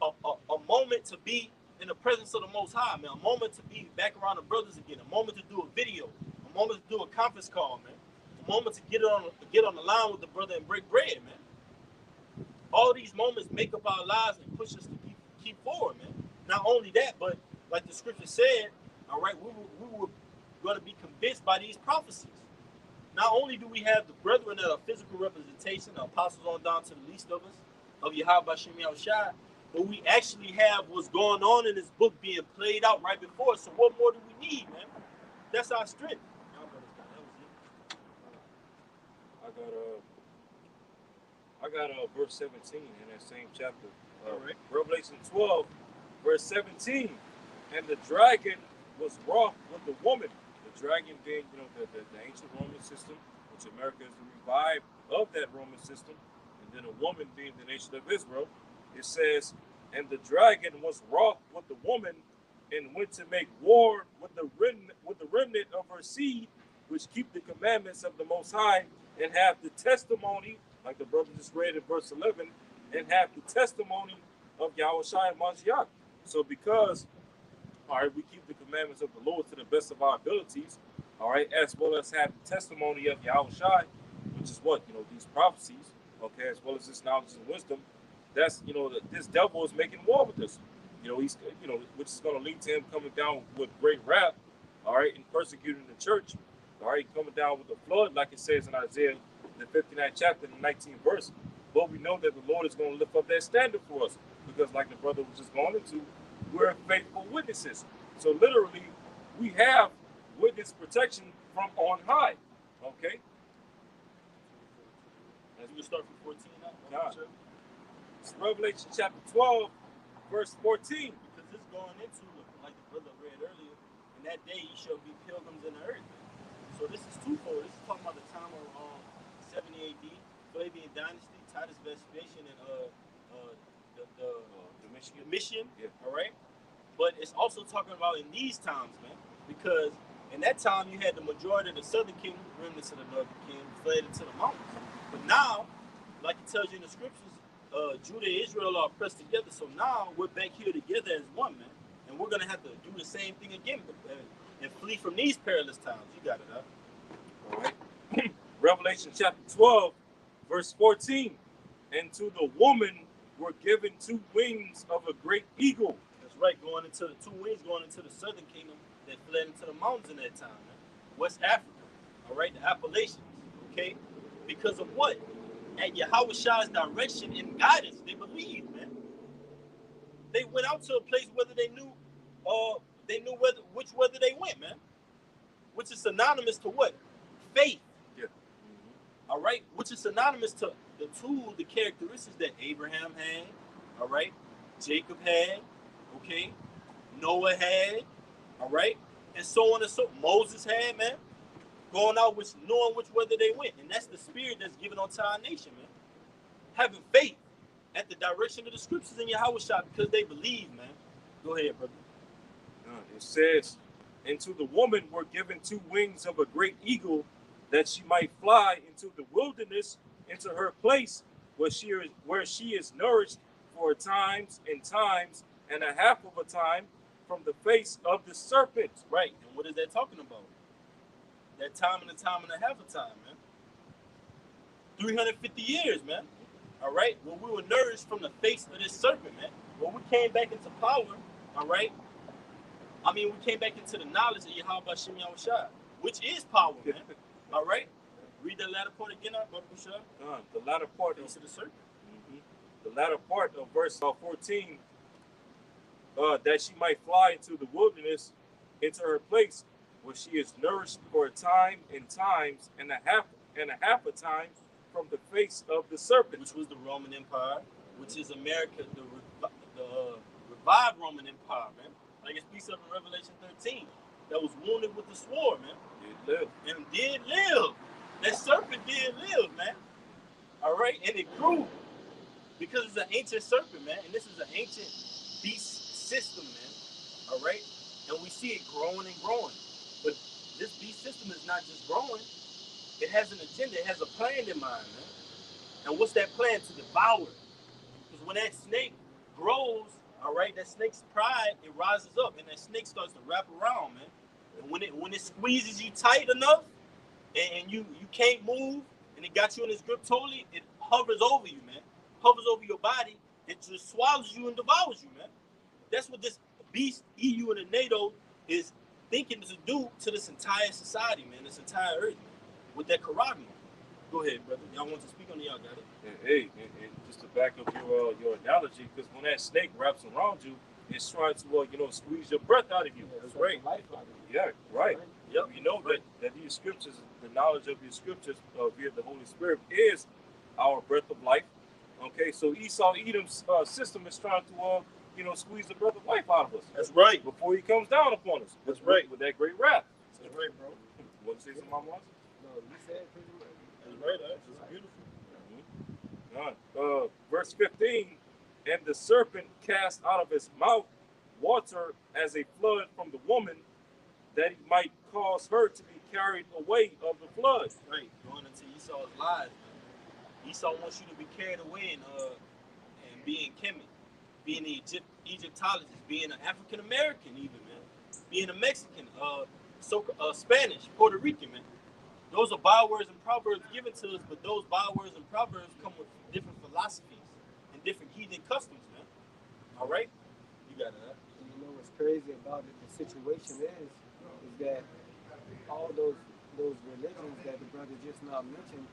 A moment to be in the presence of the Most High, man. A moment to be back around the brothers again. A moment to do a video. A moment to do a conference call, man. A moment to get on the line with the brother and break bread, man. All these moments make up our lives and push us to keep forward, man. Not only that, but like the scripture said, all right, we were going to be convinced by these prophecies. Not only do we have the brethren that are physical representation, the apostles on down to the least of us, of Yahweh Shem Yahushua, but we actually have what's going on in this book being played out right before us. So what more do we need, man? That's our strength. I got verse 17 in that same chapter. All right. Revelation 12, verse 17. And the dragon was wroth with the woman. The dragon being, the ancient Roman system, which America is the revive of that Roman system, and then a woman being the nation of Israel. It says, and the dragon was wroth with the woman, and went to make war with the remnant of her seed, which keep the commandments of the Most High, and have the testimony, like the brother just read in verse 11, and have the testimony of Yahushua and Mashiach. So because, all right, we keep the commandments of the Lord to the best of our abilities, all right, as well as have the testimony of Yahushua, which is what, these prophecies, okay, as well as this knowledge and wisdom, that's, this devil is making war with us. He's, which is going to lead to him coming down with great wrath, all right, and persecuting the church, all right, coming down with the flood, like it says in Isaiah, the 59th chapter, the 19th verse. But we know that the Lord is going to lift up that standard for us. because like the brother was just going into, we're faithful witnesses. So literally, we have witness protection from on high. Okay? As we start from 14 now. God. It's Revelation chapter 12, verse 14. Because this going into, like the brother read earlier, in that day ye shall be pilgrims in the earth. So this is twofold. This is talking about the time of 70 AD, Flavian dynasty, Titus Vespasian, and Domitian. Yeah. All right. But it's also talking about in these times, man, because in that time you had the majority of the southern kingdom, remnants of the northern kingdom, fled into the mountains. But now, like it tells you in the scriptures, Judah and Israel are pressed together. So now we're back here together as one, man, and we're gonna have to do the same thing again and flee from these perilous times. You got it, huh? All right. Revelation chapter 12, verse 14. And to the woman were given 2 wings of a great eagle. That's right, going into the 2 wings, going into the southern kingdom that fled into the mountains in that time, man. West Africa, all right, the Appalachians, okay? Because of what? At Yahweh's direction and guidance, they believed, man. They went out to a place whether they knew which whether they went, man. Which is synonymous to what? Faith. Yeah. All right, which is synonymous to the characteristics that Abraham had, all right, Jacob had, okay, Noah had, all right, and so on and so Moses had, man, going out with knowing which whether they went, and that's the spirit that's given unto our nation, man. Having faith at the direction of the scriptures in Yahweh because they believe, man. Go ahead, brother. It says, and to the woman were given 2 wings of a great eagle, that she might fly into the wilderness, into her place where she is nourished for times and a half of a time from the face of the serpent. Right, and what is that talking about? That time and a half of time, man. 350 years, man. All right, when we were nourished from the face of this serpent, man. When we came back into power, all right. I mean, we came back into the knowledge of Yahweh Shem Yahushua, which is power, man. All right. Read the latter part again, brother Bashar. The latter part of the serpent. The latter part of verse 14, that she might fly into the wilderness, into her place where she is nourished for a time and times and a half a time from the face of the serpent, which was the Roman Empire, which is America, the revived Roman Empire, man. Like it speaks of in Revelation 13, that was wounded with the sword, man. Did live. And did live. That serpent did live, man. All right, and it grew because it's an ancient serpent, man. And this is an ancient beast system, man. All right, and we see it growing and growing. But this beast system is not just growing. It has an agenda. It has a plan in mind, man. And what's that plan? To devour. Because when that snake grows, all right, that snake's pride, it rises up, and that snake starts to wrap around, man. And when it squeezes you tight enough, and you can't move, and it got you in its grip totally, it hovers over you, man. Hovers over your body. It just swallows you and devours you, man. That's what this beast, EU and the NATO, is thinking to do to this entire society, man, this entire earth, man, with that Karagma. Go ahead, brother. Y'all want to speak on it? Y'all got it. Hey, and just to back up your analogy, because when that snake wraps around you, it's trying to squeeze your breath out of you. Yeah, that's right. Yeah, right. Yep. You know that these scriptures, the knowledge of these scriptures via the Holy Spirit is our breath of life. Okay, so Esau Edom's system is trying to squeeze the breath of life out of us. That's right. Before he comes down upon us. That's right. With that great wrath. That's right, bro. You want to say something, Mama? No, you said pretty much. That's right. That's beautiful. Verse 15, and the serpent cast out of his mouth water as a flood from the woman, that he might cause her to be carried away of the flood. Right, going into Esau's lies, man. Esau wants you to be carried away and being Kemet, being an Egyptologist, being an African American, even, man, being a Mexican, Spanish, Puerto Rican, man. Those are bywords and proverbs given to us, but those bywords and proverbs come with different philosophies and different heathen customs, man. All right, you got it. Huh? You know what's crazy about it? The situation is that all those religions that the brother just now mentioned,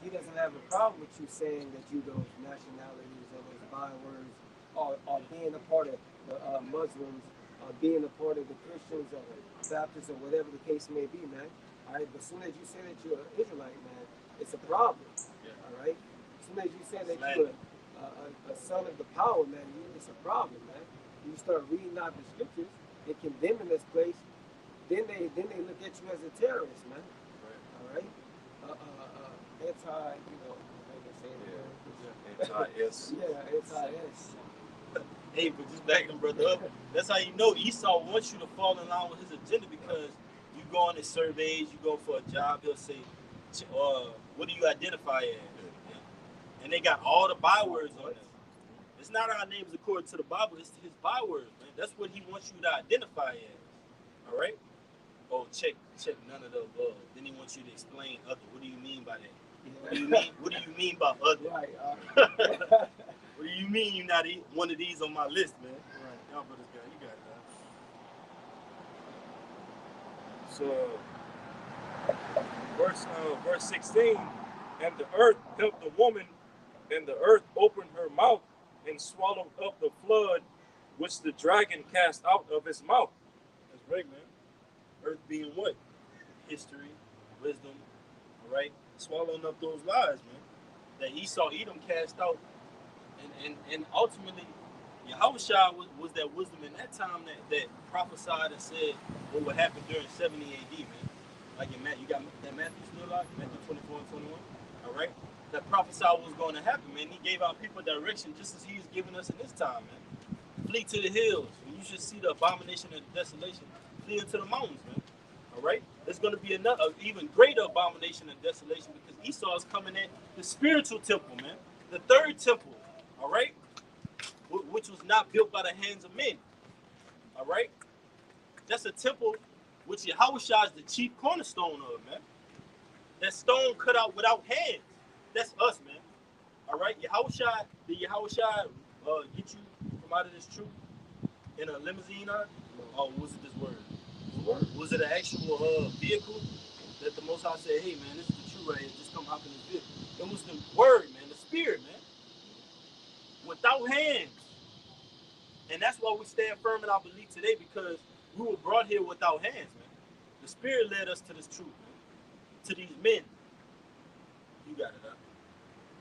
he doesn't have a problem with you saying that you those nationalities or those bywords or being a part of the Muslims, or being a part of the Christians or the Baptists or whatever the case may be, man. All right, but as soon as you say that you're an Israelite, man, it's a problem. All right. As soon as you say that you're a son of the power, man, it's a problem, man. You start reading out the scriptures, they condemning this place, then they look at you as a terrorist, man. All right. Anti, you know, how you say it? Anti-S. Yeah, anti-S. Hey, but just backing them brother up. That's how you know Esau wants you to fall in line with his agenda, because you go on his surveys, you go for a job, he'll say, what do you identify as? And they got all the bywords on them. It's not our names according to the Bible, it's his bywords, man. That's what he wants you to identify as. All right? Oh, check none of the above. Then he wants you to explain other. What do you mean by that? What do you mean? What do you mean by other? Right. What do you mean you're not one of these on my list, man? Right. Y'all brothers got you got So, verse 16, and the earth helped the woman, and the earth opened her mouth and swallowed up the flood which the dragon cast out of his mouth. That's right, man. Earth being what? History, wisdom, all right? Swallowing up those lies, man. That Esau, Edom cast out. And ultimately, Yahushua was that wisdom in that time that prophesied and said what would happen during 70 AD, man. Like in Matthew, you got that Matthew still out? Matthew 24 and 21, all right? That prophesied what was going to happen, man. He gave our people direction just as he's giving us in this time, man. Flee to the hills. When you should see the abomination of desolation, flee into the mountains, man. All right? There's going to be another, even greater abomination and desolation, because Esau is coming in the spiritual temple, man. The third temple, all right? Which was not built by the hands of men, all right? That's a temple which Yahushua is the chief cornerstone of, man. That stone cut out without hands. That's us, man. All right? Did Yahushua get you from out of this truth in a limousine, or was it this word? Was it an actual vehicle that the Most High said, hey, man, this is the truth right here. Just come hop in this vehicle. It was the word, man, the spirit, man. Without hands. And that's why we stand firm in our belief today, because we were brought here without hands, man. The spirit led us to this truth, man. To these men. You got it, huh?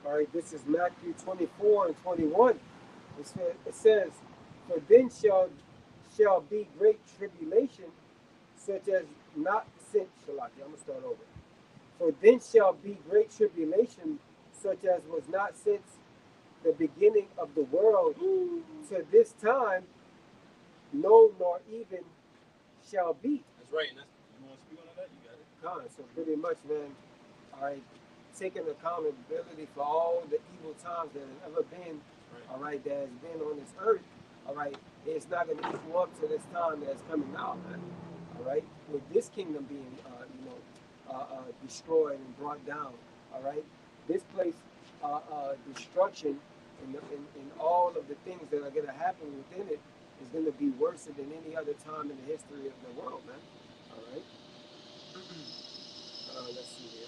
All right, this is Matthew 24 and 21. It says, for then shall be great tribulation, such as not since, I'm going to start over. For then shall be great tribulation, such as was not since the beginning of the world to this time, no, nor even shall be. That's right. And you want to speak on that? You got it. So pretty much, man, all right, taking accountability for all the evil times that have ever been, all right, that has been on this earth, all right, it's not going to equal up to this time that's coming out, man. All right, with this kingdom being, destroyed and brought down, all right, this place, destruction and all of the things that are going to happen within it is going to be worse than any other time in the history of the world, man. All right. Let's see here.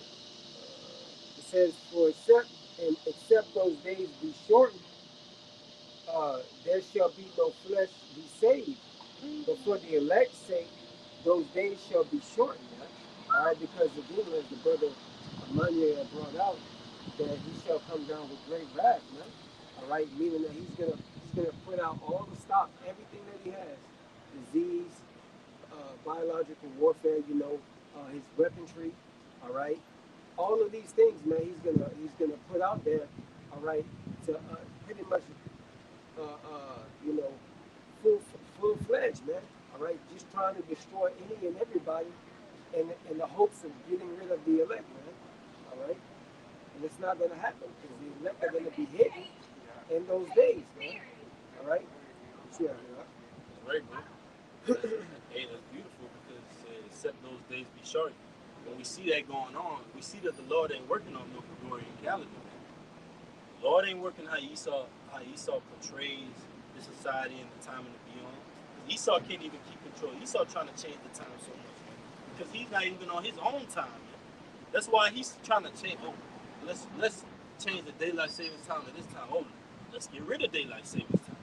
It says, for except those days be shortened, there shall be no flesh be saved. But for the elect's sake, those days shall be shortened. Right? All right, because again, as the brother Amanya brought out, that he shall come down with great wrath, man. All right, meaning that he's gonna put out all the stock, everything that he has, disease, biological warfare, his weaponry, all right. All of these things, man, he's gonna put out there, all right, to pretty much, full-fledged, man, all right, just trying to destroy any and everybody, in the hopes of getting rid of the elect, man, all right. And it's not gonna happen because the elect are gonna be hidden in those days, man. All right. Yeah, That's right, bro. Hey, that's beautiful, because except those days be short. When we see that going on, we see that the Lord ain't working on no Gregorian calendar, man. The Lord ain't working how Esau portrays the society and the time and the beyond. Esau can't even keep control. Esau trying to change the time so much, man, because he's not even on his own time, man. That's why he's trying to change. Oh, let's change the daylight savings time to this time. Oh, let's get rid of daylight savings time.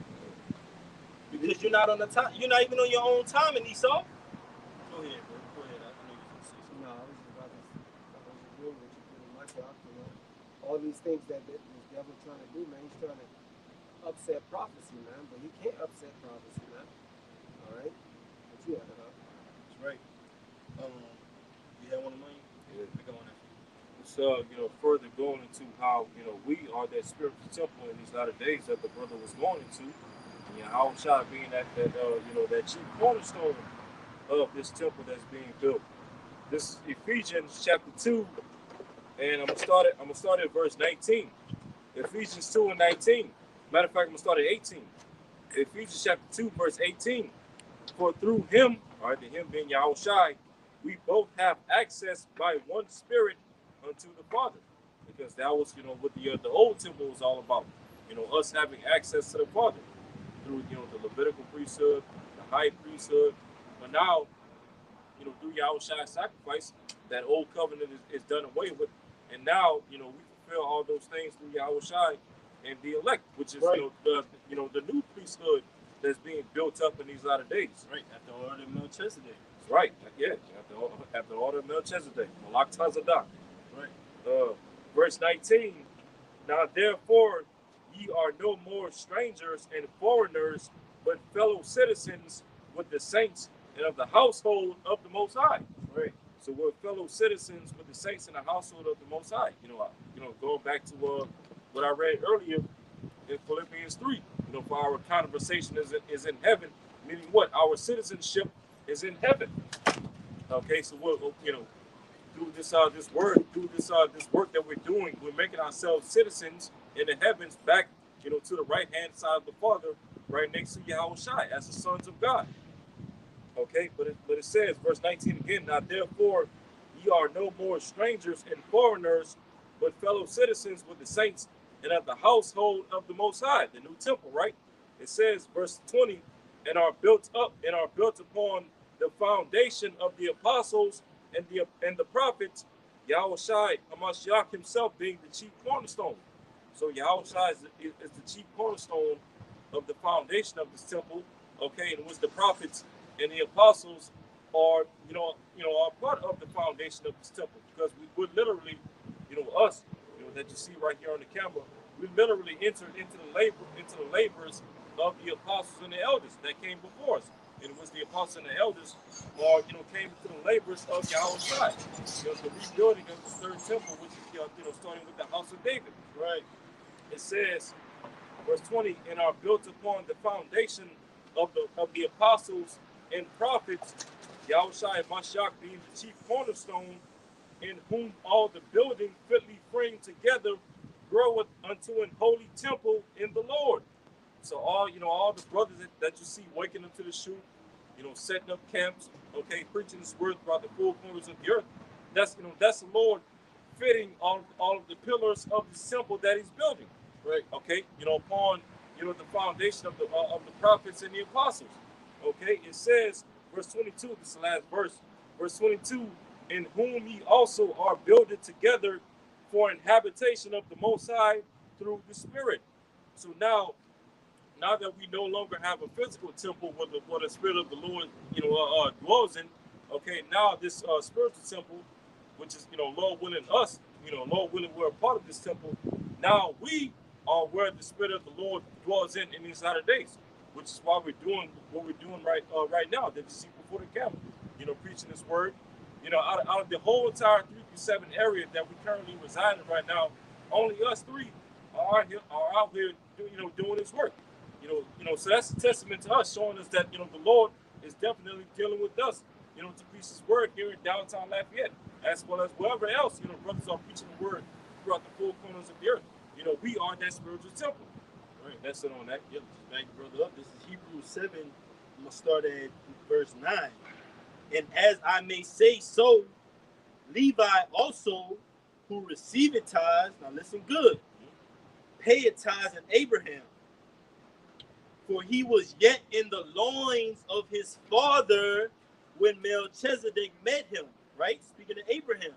Because you're not on the time. You're not even on your own time in Esau. Go ahead, bro. Go ahead. I know you can say something. No, I was just about to agree with you pretty much. All these things that this devil trying to do, man, he's trying to upset prophecy, man. But he can't upset prophecy, man. All right? What you have about? That's right. You had one of mine? Yeah. I got one after you. It's further going into how we are that spiritual temple in these latter days that the brother was going into. And how shall being that chief cornerstone of this temple that's being built. This is Ephesians chapter 2, and I'm gonna start at verse 19. Ephesians 2 and 19. Matter of fact, I'm gonna start at 18. Ephesians chapter 2, verse 18. For through him, all right, the him being Yahushai, we both have access by one Spirit unto the Father, because that was what the old temple was all about. Us having access to the Father through the Levitical priesthood, the high priesthood, but now through Yahushua's sacrifice, that old covenant is done away with, and now we fulfill all those things through Yahushua and the elect, which is right. the new priesthood that's being built up in these latter days. Right, after the order of Melchizedek. That's right. Yeah, after the order of Melchizedek, Malak Tazadak. Right. Verse 19. Now therefore ye are no more strangers and foreigners, but fellow citizens with the saints and of the household of the Most High. Right. So we're fellow citizens with the saints in the household of the Most High. Going back to what I read earlier in Philippians 3. For our conversation is in heaven, meaning what? Our citizenship is in heaven. Okay, so we're through this work that we're doing, we're making ourselves citizens in the heavens, back to the right hand side of the Father, right next to Yahushua as the sons of God. Okay, but it says, verse 19 again, now therefore ye are no more strangers and foreigners, but fellow citizens with the saints and of the household of the Most High, the new temple, right? It says, verse 20, and are built upon the foundation of the apostles and the prophets, Yahushua Hamashiach himself being the chief cornerstone. So Yahushua is the chief cornerstone of the foundation of this temple, okay, in which the prophets and the apostles are part of the foundation of this temple, because we would literally, us, that you see right here on the camera, we literally entered into the labors of the apostles and the elders that came before us. And it was the apostles and the elders came into the labors of Yahushua. The rebuilding of the third temple, which is starting with the house of David. Right. It says, verse 20, and are built upon the foundation of the apostles and prophets, Yahushua and Mashiach being the chief cornerstone, in whom all the building fitly framed together groweth unto an holy temple in the Lord. So all the brothers that you see waking up to the shoot, setting up camps, okay, preaching His word throughout the four corners of the earth. That's the Lord fitting all of the pillars of the temple that He's building. Right. Okay, upon the foundation of the prophets and the apostles. Okay, it says, verse 22. This is the last verse. Verse 22. In whom ye also are builded together for an habitation of the Most High through the Spirit. So now that we no longer have a physical temple where the Spirit of the Lord, dwells in, okay, now this spiritual temple, which is, Lord willing us, Lord willing we're a part of this temple. Now we are where the Spirit of the Lord dwells in these latter days, which is why we're doing what we're doing right now that you see before the camera, preaching this word. Out of the whole entire 337 area that we currently reside in right now, only us three are out here, doing this work. So that's a testament to us, showing us that, the Lord is definitely dealing with us, to preach His word here in downtown Lafayette, as well as wherever else, brothers are preaching the word throughout the four corners of the earth. We are that spiritual temple. Right. That's it on that. Yep. Thank you, brother. This is Hebrews 7. I'm going to start at verse 9. And as I may say so, Levi also, who received tithes, now listen good, paid tithes in Abraham. For he was yet in the loins of his father when Melchizedek met him, right? Speaking of Abraham,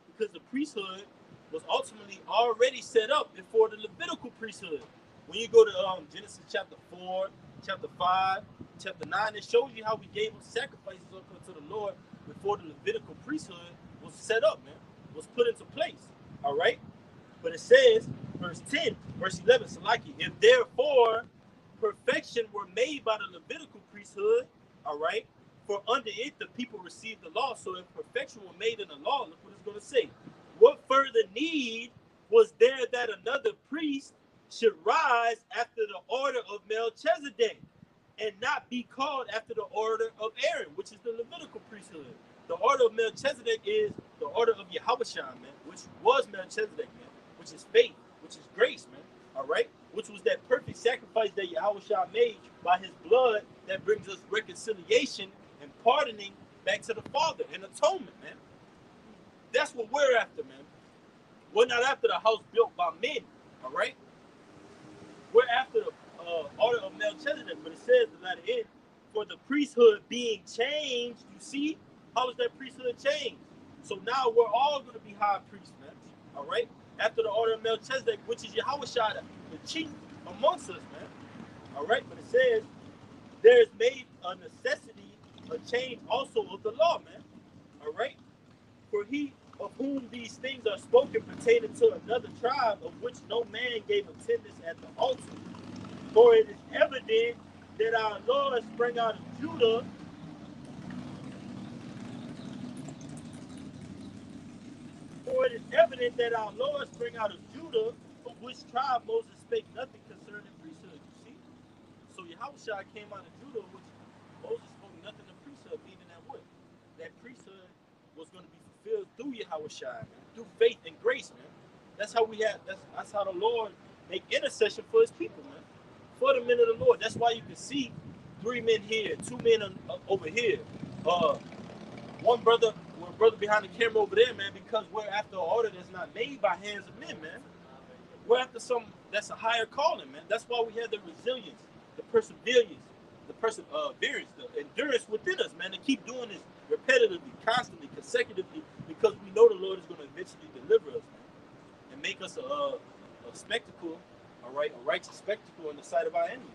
because the priesthood was ultimately already set up before the Levitical priesthood. When you go to Genesis chapter 4, chapter 5, chapter 9, it shows you how we gave sacrifices unto the Lord before the Levitical priesthood was set up, man, was put into place. All right? But it says, verse 10, verse 11, Salaki, if therefore perfection were made by the Levitical priesthood, all right, for under it the people received the law. So if perfection were made in the law, look what it's going to say. What further need was there that another priest should rise after the order of Melchizedek and not be called after the order of Aaron, which is the Levitical priesthood? The order of Melchizedek is the order of Yahushua, man, which was Melchizedek, man, which is faith, which is grace, man, all right? Which was that perfect sacrifice that Yahushua made by his blood that brings us reconciliation and pardoning back to the Father and atonement, man. That's what we're after, man. We're not after the house built by men, all right? We're after the order of Melchizedek, but it says at the end, for the priesthood being changed, you see, how is that priesthood changed? So now we're all going to be high priests, man, all right? After the order of Melchizedek, which is Yahushua, the chief amongst us, man, all right? But it says, there is made a necessity, a change also of the law, man, all right? For he of whom these things are spoken pertaining to another tribe, of which no man gave attendance at the altar. For it is evident that our Lord sprang out of Judah. For it is evident that our Lord sprang out of Judah, of which tribe Moses spake nothing concerning priesthood. You see? So Yahushua came out of Judah, which Moses spoke nothing of priesthood, meaning that what? That priesthood was going to be fulfilled through Yahushua, man, through faith and grace, man. That's how we have. That's how the Lord make intercession for His people, man, for the men of the Lord. That's why you can see 3 men here, 2 men over here, one brother behind the camera over there, man. Because we're after an order that's not made by hands of men, man. We're after some that's a higher calling, man. That's why we have the resilience, the perseverance, the endurance within us, man, to keep doing this repetitively, constantly, consecutively, because we know the Lord is going to eventually deliver us, man, and make us a spectacle, all right, a righteous spectacle in the sight of our enemies.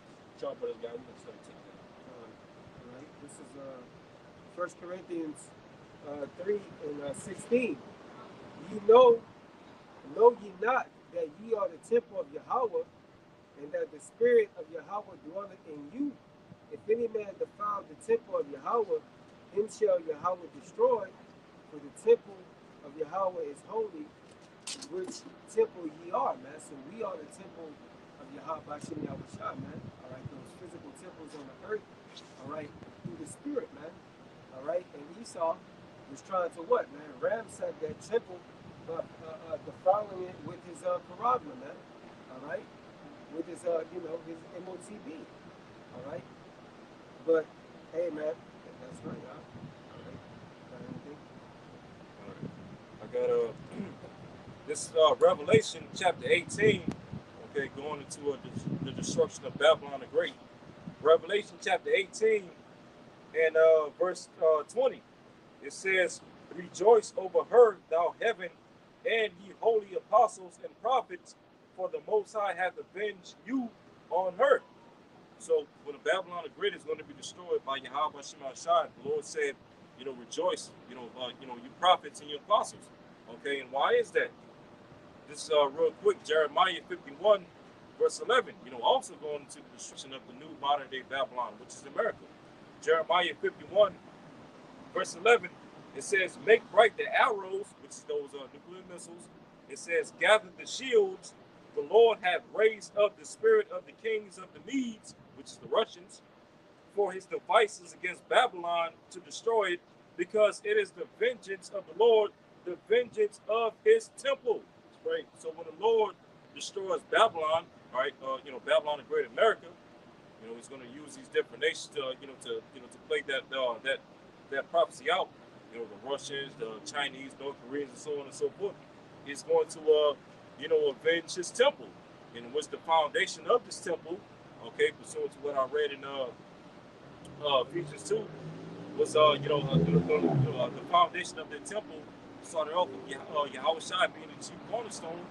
Y'all brothers, guys, we're going to start taking that. All right. This is 1 Corinthians 3 and 16. Ye know ye not that ye are the temple of Yahweh, and that the Spirit of Yahweh dwelleth in you? If any man defile the temple of Yahweh, him shall Yahweh destroy, for the temple of Yahweh is holy, which temple ye are, man. So we are the temple of Yahweh Bashem Yahushua, man. All right, those physical temples on the earth, all right, through the Spirit, man. All right, and Esau was trying to what, man? Ransack that temple, defiling it with his charagma, man. All right, with his his MOTB. All right, but hey, man, that's right, y'all. All right, got anything? All right. I got this Revelation chapter 18. Okay, going into the destruction of Babylon the Great. Revelation chapter 18 and verse 20. It says, "Rejoice over her, thou heaven, and ye holy apostles and prophets, for the Most High hath avenged you on her." So when the Babylon the Great is going to be destroyed by Yahweh Shemashai, the Lord said, rejoice, you prophets and your apostles. Okay, and why is that? This real quick, Jeremiah 51, verse 11, also going into the destruction of the new modern day Babylon, which is America. Jeremiah 51, verse 11, it says, "Make bright the arrows," which is those nuclear missiles. It says, "Gather the shields. The Lord hath raised up the spirit of the kings of the Medes," which is the Russians, "for his devices against Babylon to destroy it, because it is the vengeance of the Lord, the vengeance of his temple." Right. So when the Lord destroys Babylon, right, Babylon the Great America, he's going to use these different nations to play that prophecy out. The Russians, the Chinese, North Koreans, and so on and so forth. He's going to avenge his temple, and what's the foundation of this temple? Okay, pursuant to what I read in Ephesians 2, was the foundation of the temple started off with Yahushua being the chief cornerstone,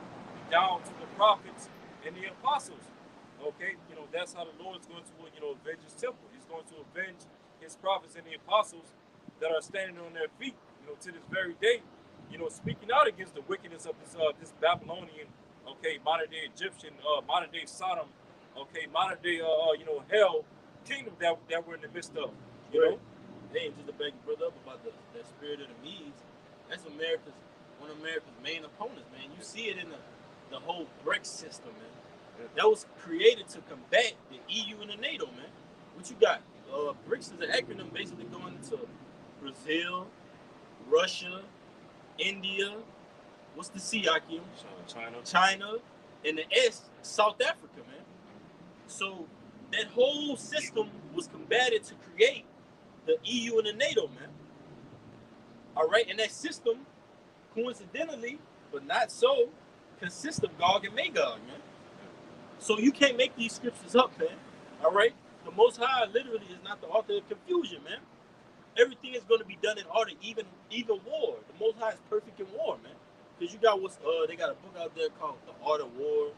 down to the prophets and the apostles. Okay, that's how the Lord's going to avenge his temple. He's going to avenge his prophets and the apostles that are standing on their feet, to this very day, speaking out against the wickedness of this Babylonian, modern day Egyptian, modern day Sodom, modern day, hell kingdom that we're in the midst of, Right. Hey, just to back your brother up about that spirit of the Medes, that's one of America's main opponents, man. You see it in the whole BRICS system, man. Yeah. That was created to combat the EU and the NATO, man. What you got? BRICS is an acronym basically going to Brazil, Russia, India. What's the C, Akim? China, and the S, South Africa, man. So that whole system was combated to create the EU and the NATO, man. All right, and that system, coincidentally, but not so, consists of Gog and Magog, man. So you can't make these scriptures up, man. All right, the Most High literally is not the author of confusion, man. Everything is going to be done in order, even war. The Most High is perfect in war, man. Because you got they got a book out there called The Art of War,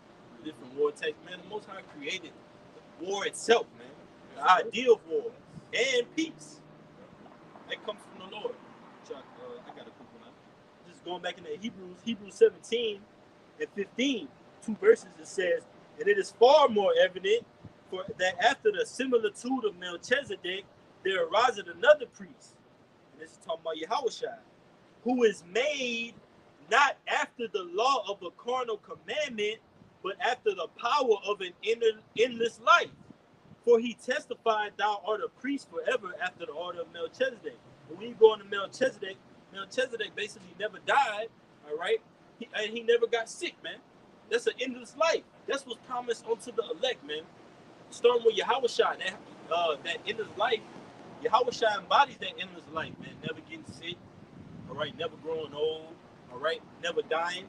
different war texts, man. The Most High created war itself, man. The idea of war and peace. That comes from the Lord. Chuck, I got a quick one. Just going back into Hebrews 17 and 15, 2 verses, it says, and it is far more evident for that after the similitude of Melchizedek, there ariseth another priest. And this is talking about Yahushua, who is made not after the law of a carnal commandment, but after the power of an endless life. For he testified, thou art a priest forever after the order of Melchizedek. And when you go into Melchizedek basically never died, all right? He never got sick, man. That's an endless life. That's what's promised unto the elect, man. Starting with Yahushua, that endless life, Yahushua embodies that endless life, man. Never getting sick, all right? Never growing old, all right? Never dying.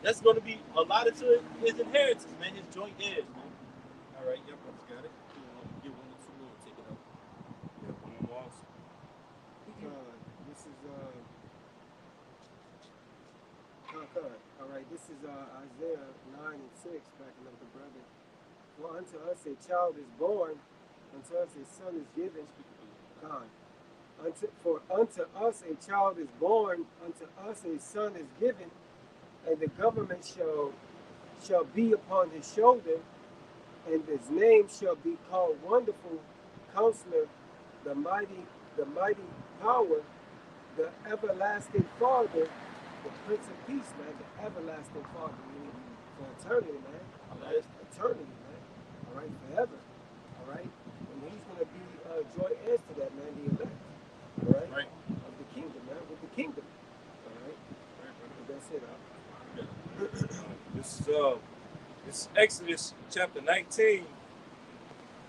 That's going to be allotted to his inheritance, man, his joint heirs, man. All right, y'all brothers got it. Get 1 or 2 more, take it up. Yeah, one of them walls. This is all right. This is Isaiah 9 and 6, backing up the brother. For unto us a child is born, unto us a son is given. For unto us a child is born, unto us a son is given, and the government shall be upon his shoulder, and his name shall be called Wonderful Counselor, the mighty power, the everlasting Father, the Prince of Peace, man, the everlasting Father, meaning for eternity, man. All right, eternity, man. All right, forever. All right, and he's gonna be joint heirs to that, man, the elect. All right, Right. of the kingdom, man, with the kingdom. All right, but that's it. This is Exodus chapter 19.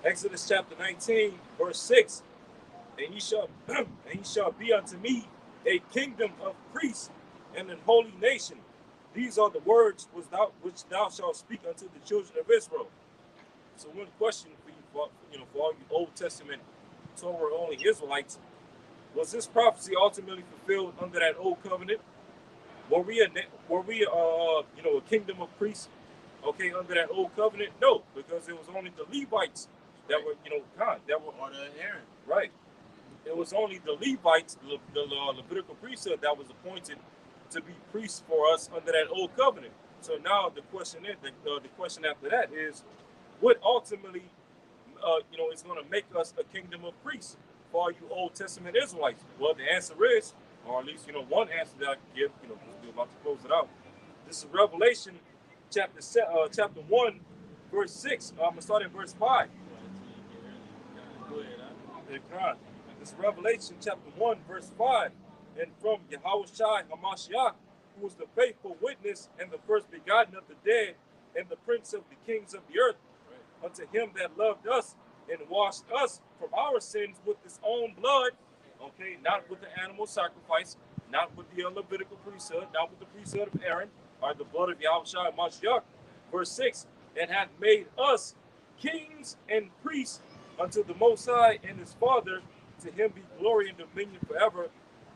Exodus chapter 19, verse 6. And he shall be unto me a kingdom of priests and an holy nation. These are the words which thou shalt speak unto the children of Israel. So one question for you, for all you Old Testament Torah only Israelites, was this prophecy ultimately fulfilled under that old covenant? Were we a kingdom of priests, under that old covenant? No, because it was only the Levites that were, that were Order of Aaron. right. It was only the Levites, the Levitical priesthood, that was appointed to be priests for us under that old covenant. So now the question after that is, what ultimately, is going to make us a kingdom of priests for all you Old Testament Israelites? Well, the answer is, or at least one answer that I can give, because we're about to close it out. This is Revelation chapter 1, verse 6. I'm gonna start in verse 5. Go ahead, This is Revelation chapter 1, verse 5. And from Yahushua HaMashiach, who is the faithful witness and the first begotten of the dead, and the prince of the kings of the earth, unto him that loved us and washed us from our sins with his own blood, not with the animal sacrifice, not with the Levitical priesthood, not with the priesthood of Aaron, or the blood of Yahushua HaMashiach. Verse 6, and hath made us kings and priests unto the Most High and his Father. To him be glory and dominion forever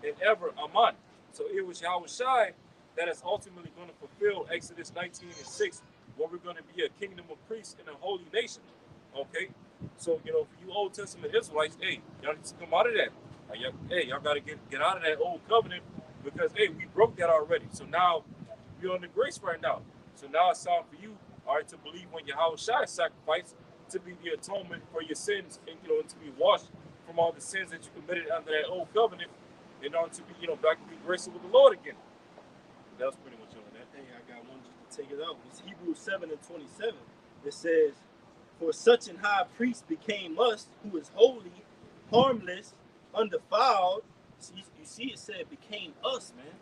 and ever. Amen. So it was Yahushua that is ultimately going to fulfill Exodus 19 and 6, where we're going to be a kingdom of priests and a holy nation. So, you know, for you Old Testament Israelites, hey, y'all need to come out of that. Y'all got to get out of that old covenant because, hey, we broke that already. So now we're on the grace right now. So now it's time for you, all right, to believe on Yahweh Shai's sacrifice to be the atonement for your sins and, you know, and to be washed from all the sins that you committed under that old covenant in order to be, you know, back to be graceful with the Lord again. That was pretty much on that. Hey, I got one just to take it out. It's Hebrews 7:27. It says, "For such an high priest became us, who is holy, harmless, undefiled." See, you see, it said became us, man.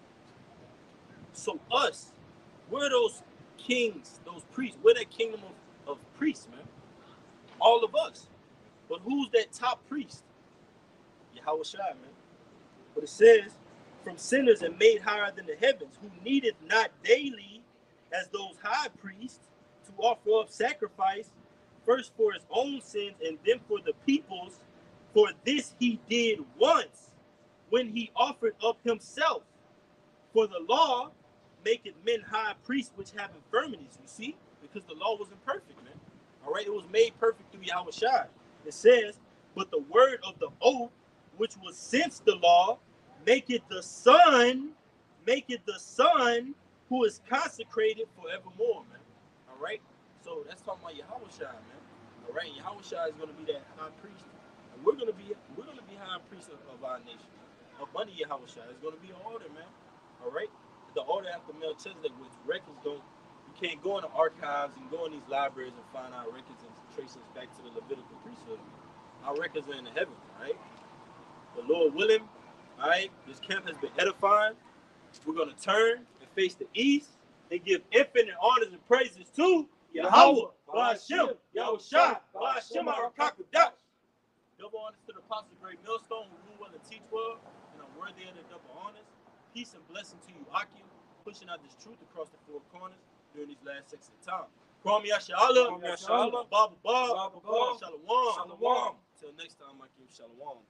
So us, we're those kings, those priests. We're that kingdom of priests, man. All of us. But who's that top priest? Yahweh Shai, man. But it says, from sinners and made higher than the heavens, who needed not daily, as those high priests, to offer up sacrifice, first for his own sins and then for the people's. For this he did once, when he offered up himself. For the law maketh men high priests which have infirmities, you see? Because the law wasn't perfect, man. All right, it was made perfect through Yahweh Shai. It says, but the word of the oath, which was since the law, maketh the Son who is consecrated forevermore, man. All right? So that's talking about Yahweh Shai, man. All right, Yahweh Shai is going to be that high priest. And we're going to be high priests of our nation. Up under Yahweh Shai, it's going to be an order, man. All right? The order after Melchizedek, which records don't, you can't go in the archives and go in these libraries and find our records and trace us back to the Levitical priesthood. Our records are in the heavens, all right? The Lord willing, all right, this camp has been edifying. We're going to turn and face the east and give infinite honors and praises to Yahweh, Ba'ashem, Yahushua, Ba'ashem, Arakakudash. Double honors to the Apostle Great Millstone, who rule well and teach well, and I'm worthy of the double honors. Peace and blessing to you, Akim, pushing out this truth across the four corners during these last 6 times. Kwame Yashala, Baba Bob, Shalom. Till next time, Akim, Shalom.